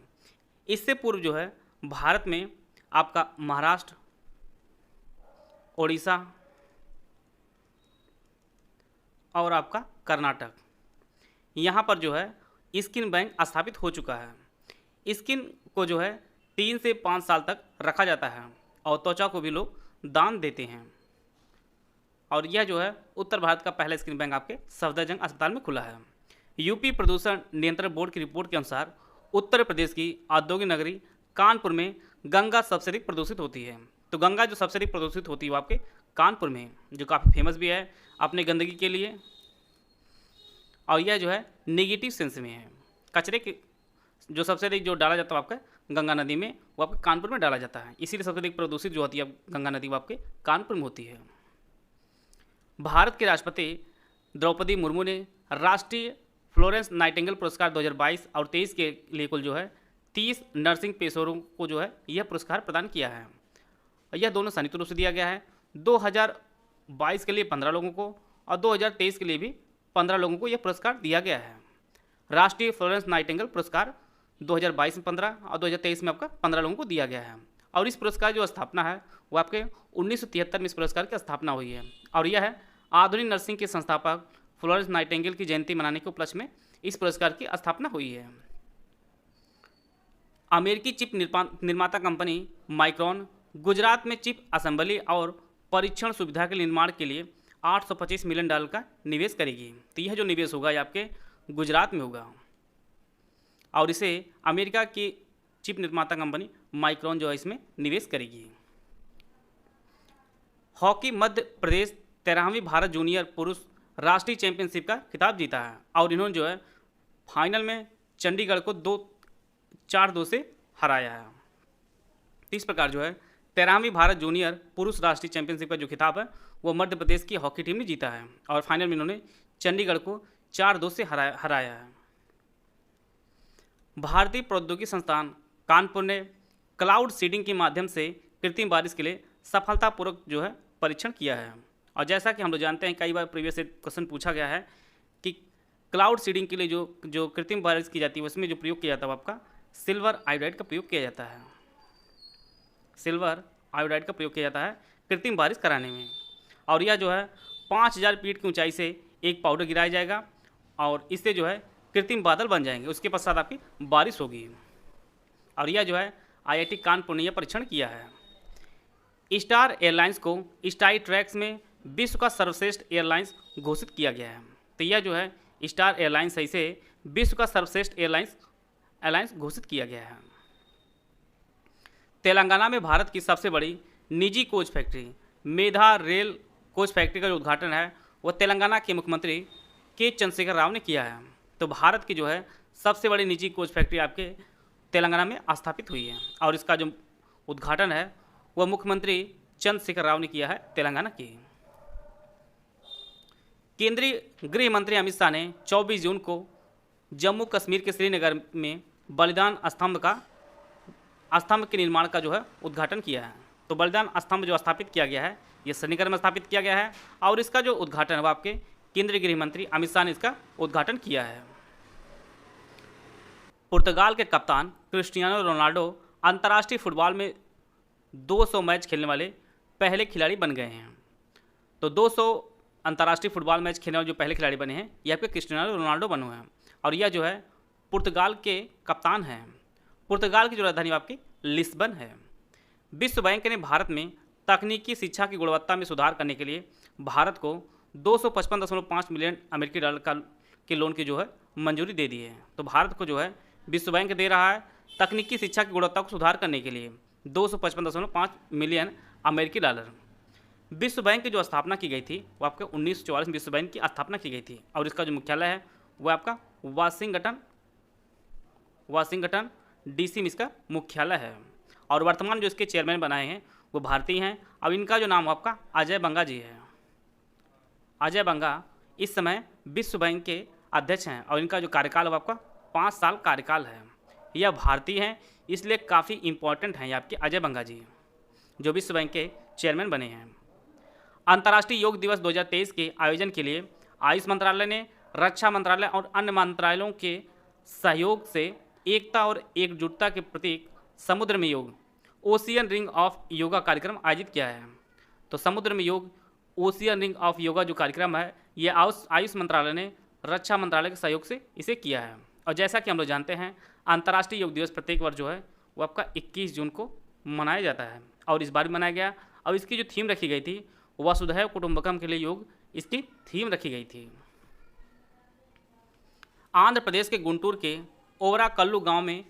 [SPEAKER 2] इससे पूर्व जो है भारत में आपका महाराष्ट्र, ओडिशा और आपका कर्नाटक यहाँ पर जो है स्किन बैंक स्थापित हो चुका है। स्किन को जो है 3 से 5 साल तक रखा जाता है और त्वचा को भी लोग दान देते हैं और यह जो है उत्तर भारत का पहला स्किन बैंक आपके सफदरजंग अस्पताल में खुला है। यूपी प्रदूषण नियंत्रण बोर्ड की रिपोर्ट के अनुसार उत्तर प्रदेश की औद्योगिक नगरी कानपुर में गंगा सबसे अधिक प्रदूषित होती है। तो गंगा जो सबसे अधिक प्रदूषित होती है वो आपके कानपुर में, जो काफ़ी फेमस भी है अपने गंदगी के लिए और यह जो है नेगेटिव सेंस में है। कचरे के जो सबसे अधिक जो डाला जाता है आपका गंगा नदी में वो आपके कानपुर में डाला जाता है, इसीलिए सबसे अधिक प्रदूषित जो होती है गंगा नदी वो आपके कानपुर में होती है। भारत के राष्ट्रपति द्रौपदी मुर्मू ने राष्ट्रीय फ्लोरेंस नाइटिंगेल पुरस्कार 2022 और 23 के लिए कुल जो है 30 नर्सिंग पेशेवरों को जो है यह पुरस्कार प्रदान किया है और यह दोनों संयुक्त रूप से दिया गया है। 2022 के लिए 15 लोगों को और 2023 के लिए भी 15 लोगों को यह पुरस्कार दिया गया है। राष्ट्रीय फ्लोरेंस नाइटिंगेल पुरस्कार 2022 में 15 और 2023 में आपका 15 लोगों को दिया गया है और इस पुरस्कार जो स्थापना है वो आपके 1973 में इस पुरस्कार की स्थापना हुई है और यह है आधुनिक नर्सिंग के संस्थापक फ्लोरेंस नाइटिंगेल की जयंती मनाने के उपलक्ष्य में इस पुरस्कार की स्थापना हुई है। अमेरिकी चिप निर्माता कंपनी माइक्रॉन गुजरात में चिप असेंबली और परीक्षण सुविधा के निर्माण के लिए $825 मिलियन का निवेश करेगी। तो यह जो निवेश होगा ये आपके गुजरात में होगा और इसे अमेरिका की चिप निर्माता कंपनी माइक्रॉन जो है इसमें निवेश करेगी। हॉकी मध्य प्रदेश 13वीं भारत जूनियर पुरुष राष्ट्रीय चैंपियनशिप का खिताब जीता है और इन्होंने जो है फाइनल में चंडीगढ़ को 4-2 से हराया है। इस प्रकार जो है 13वीं भारत जूनियर पुरुष राष्ट्रीय चैंपियनशिप का जो खिताब है वो मध्य प्रदेश की हॉकी टीम ने जीता है और फाइनल में इन्होंने चंडीगढ़ को 4-2 से हराया है। भारतीय प्रौद्योगिकी संस्थान कानपुर ने क्लाउड सीडिंग के माध्यम से कृत्रिम बारिश के लिए सफलतापूर्वक जो है परीक्षण किया है। और जैसा कि हम लोग जानते हैं, कई बार प्रीवियस क्वेश्चन पूछा गया है कि क्लाउड सीडिंग के लिए जो कृत्रिम बारिश की जाती है उसमें जो प्रयोग किया जाता है वो आपका सिल्वर आयोडाइड का प्रयोग किया जाता है। सिल्वर आयोडाइड का प्रयोग किया जाता है कृत्रिम बारिश कराने में। और यह जो है 5000 फीट की ऊंचाई से एक पाउडर गिराया जाएगा और इससे जो है कृत्रिम बादल बन जाएंगे, उसके पश्चात आपकी बारिश होगी। और यह जो है IIT कानपुर ने यह परीक्षण किया है। स्टार एयरलाइंस को स्काई ट्रैक्स में विश्व का सर्वश्रेष्ठ एयरलाइंस घोषित किया गया है। तो यह जो है स्टार एयरलाइंस है, इसे विश्व का सर्वश्रेष्ठ एयरलाइंस घोषित किया गया है। तेलंगाना में भारत की सबसे बड़ी निजी कोच फैक्ट्री मेधा रेल कोच फैक्ट्री का जो उद्घाटन है वह तेलंगाना के मुख्यमंत्री के चंद्रशेखर राव ने किया है। तो भारत की जो है सबसे बड़ी निजी कोच फैक्ट्री आपके तेलंगाना में स्थापित हुई है और इसका जो उद्घाटन है वह मुख्यमंत्री चंद्रशेखर राव ने किया है तेलंगाना की। केंद्रीय गृह मंत्री अमित शाह ने 24 जून को जम्मू कश्मीर के श्रीनगर में बलिदान स्तंभ के निर्माण का जो है उद्घाटन किया है। तो बलिदान स्तंभ जो स्थापित किया गया है ये श्रीनगर में स्थापित किया गया है और इसका जो उद्घाटन है वो आपके केंद्रीय गृह मंत्री अमित शाह ने इसका उद्घाटन किया है। पुर्तगाल के कप्तान क्रिस्टियानो रोनाल्डो अंतर्राष्ट्रीय फुटबॉल में 200 मैच खेलने वाले पहले खिलाड़ी बन गए हैं। तो 200 अंतर्राष्ट्रीय फुटबॉल मैच खेलने वाले जो पहले खिलाड़ी बने हैं ये आपके क्रिस्टियानो रोनाल्डो बने हुए हैं और यह जो है पुर्तगाल के कप्तान हैं। पुर्तगाल की जो राजधानी आपकी लिस्बन है। विश्व बैंक ने भारत में तकनीकी शिक्षा की गुणवत्ता में सुधार करने के लिए भारत को 255.5 मिलियन अमेरिकी डॉलर के लोन की जो है मंजूरी दे दी है। तो भारत को जो है विश्व बैंक दे रहा है तकनीकी शिक्षा की गुणवत्ता को सुधार करने के लिए 255.5 मिलियन अमेरिकी डॉलर। विश्व बैंक की जो स्थापना की गई थी वो आपके 1944 में विश्व बैंक की स्थापना की गई थी और इसका जो मुख्यालय है वो आपका वाशिंगटन DC में इसका मुख्यालय है। और वर्तमान जो इसके चेयरमैन बनाए हैं वो भारतीय हैं। अब इनका जो नाम आपका अजय बंगा जी है। अजय बंगा इस समय विश्व बैंक के अध्यक्ष हैं और इनका जो कार्यकाल है आपका 5 साल कार्यकाल है। यह भारतीय हैं इसलिए काफ़ी इम्पोर्टेंट हैं ये आपके अजय बंगा जी जो विश्व बैंक के चेयरमैन बने हैं। अंतर्राष्ट्रीय योग दिवस 2023 के आयोजन के लिए आयुष मंत्रालय ने रक्षा मंत्रालय और अन्य मंत्रालयों के सहयोग से एकता और एकजुटता के प्रतीक समुद्र में योग ओशियन रिंग ऑफ योगा कार्यक्रम आयोजित किया है। तो समुद्र में योग ओशियन रिंग ऑफ योगा जो कार्यक्रम है ये आयुष मंत्रालय ने रक्षा मंत्रालय के सहयोग से इसे किया है। और जैसा कि हम लोग जानते हैं अंतर्राष्ट्रीय योग दिवस प्रत्येक वर्ष जो है वो आपका 21 जून को मनाया जाता है और इस बार भी मनाया गया। और इसकी जो थीम रखी गई थी वसुधैव कुटुंबकम के लिए योग इसकी थीम रखी गई थी। आंध्र प्रदेश के गुंटूर के ओवराकल्लू गांव में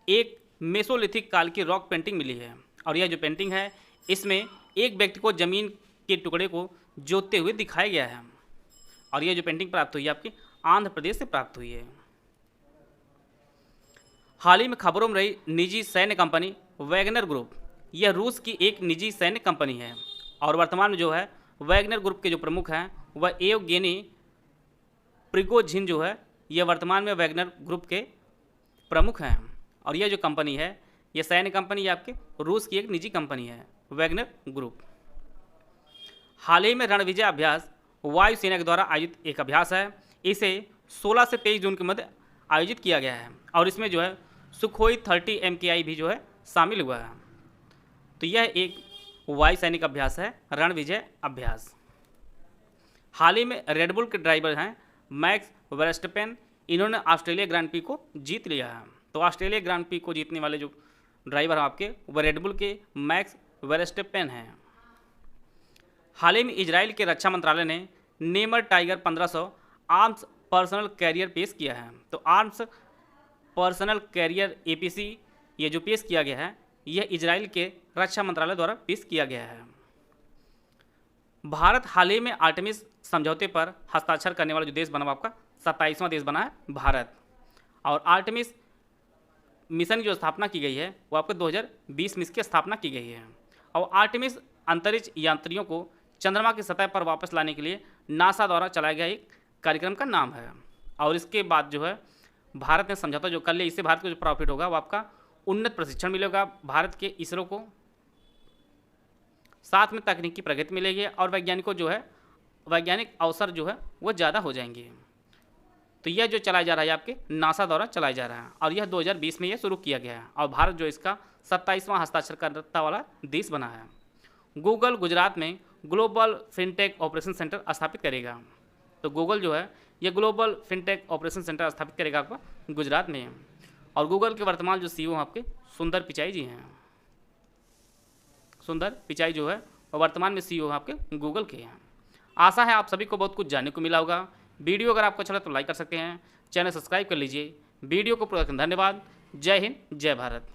[SPEAKER 2] एक मेसोलिथिक काल की रॉक पेंटिंग मिली है और यह जो पेंटिंग है इसमें एक व्यक्ति को जमीन के टुकड़े को जोतते हुए दिखाया गया है और यह जो पेंटिंग प्राप्त हुई है आपकी आंध्र प्रदेश से प्राप्त हुई है। हाल ही में खबरों में रही निजी सैन्य कंपनी वैगनर ग्रुप यह रूस की एक निजी सैन्य कंपनी है और वर्तमान में जो है वैगनर ग्रुप के जो प्रमुख हैं वह येवगेनी प्रिगोजिन जो है यह वर्तमान में वैगनर ग्रुप के प्रमुख हैं। और यह जो कंपनी है यह सैन्य कंपनी आपके रूस की एक निजी कंपनी है वैगनर ग्रुप। हाल ही में रणविजय अभ्यास वायुसेना के द्वारा आयोजित एक अभ्यास है। इसे 16 से 23 जून के मध्य आयोजित किया गया है और इसमें जो है सुखोई 30 MKI भी जो है शामिल हुआ है। तो यह एक वायु सैनिक अभ्यास है रणविजय अभ्यास। हाल ही में रेडबुल के ड्राइवर हैं मैक्स वर्स्टपेन, इन्होंने ऑस्ट्रेलिया ग्रांड प्री को जीत लिया है। तो ऑस्ट्रेलिया ग्रांड प्री को जीतने वाले जो ड्राइवर हैं आपके वो रेडबुल के मैक्स वर्स्टपेन हैं। हाल ही में इजराइल के रक्षा मंत्रालय ने Namer tiger 1500 arms personnel carrier पेश किया है। तो आर्म्स पर्सनल कैरियर APC ये जो पेश किया गया है यह इजराइल के रक्षा मंत्रालय द्वारा पेश किया गया है। भारत हाल ही में आर्टेमिस समझौते पर हस्ताक्षर करने वाला जो देश बना वो आपका 27वां देश बना है भारत। और आर्टेमिस मिशन की जो स्थापना की गई है वो आपको 2020 में इसकी स्थापना की गई है। और आर्टेमिस अंतरिक्ष यात्रियों को चंद्रमा की सतह पर वापस लाने के लिए नासा द्वारा चलाया गया एक कार्यक्रम का नाम है। और इसके बाद जो है भारत ने समझौता जो कर लिया, इससे भारत को जो प्रॉफिट होगा वो आपका उन्नत प्रशिक्षण मिलेगा भारत के इसरो को, साथ में तकनीकी प्रगति मिलेगी और वैज्ञानिकों जो है वैज्ञानिक अवसर जो है वो ज़्यादा हो जाएंगे। तो यह जो चलाया जा रहा है आपके नासा द्वारा चलाया जा रहा है और यह 2020 में यह शुरू किया गया है और भारत जो इसका 27वां हस्ताक्षरकर्ता वाला देश बना है। गूगल गुजरात में ग्लोबल फिनटेक ऑपरेशन सेंटर स्थापित करेगा। तो गूगल जो है यह ग्लोबल फिनटेक ऑपरेशन सेंटर स्थापित करेगा आपका गुजरात में। और गूगल के वर्तमान जो सीईओ आपके सुंदर पिचाई जी हैं। सुंदर पिचाई जो है और वर्तमान में सीईओ आपके गूगल के हैं। आशा है आप सभी को बहुत कुछ जानने को मिला होगा। वीडियो अगर आपको अच्छा लगा तो लाइक कर सकते हैं, चैनल सब्सक्राइब कर लीजिए। वीडियो को पूरा धन्यवाद। जय हिंद, जय भारत।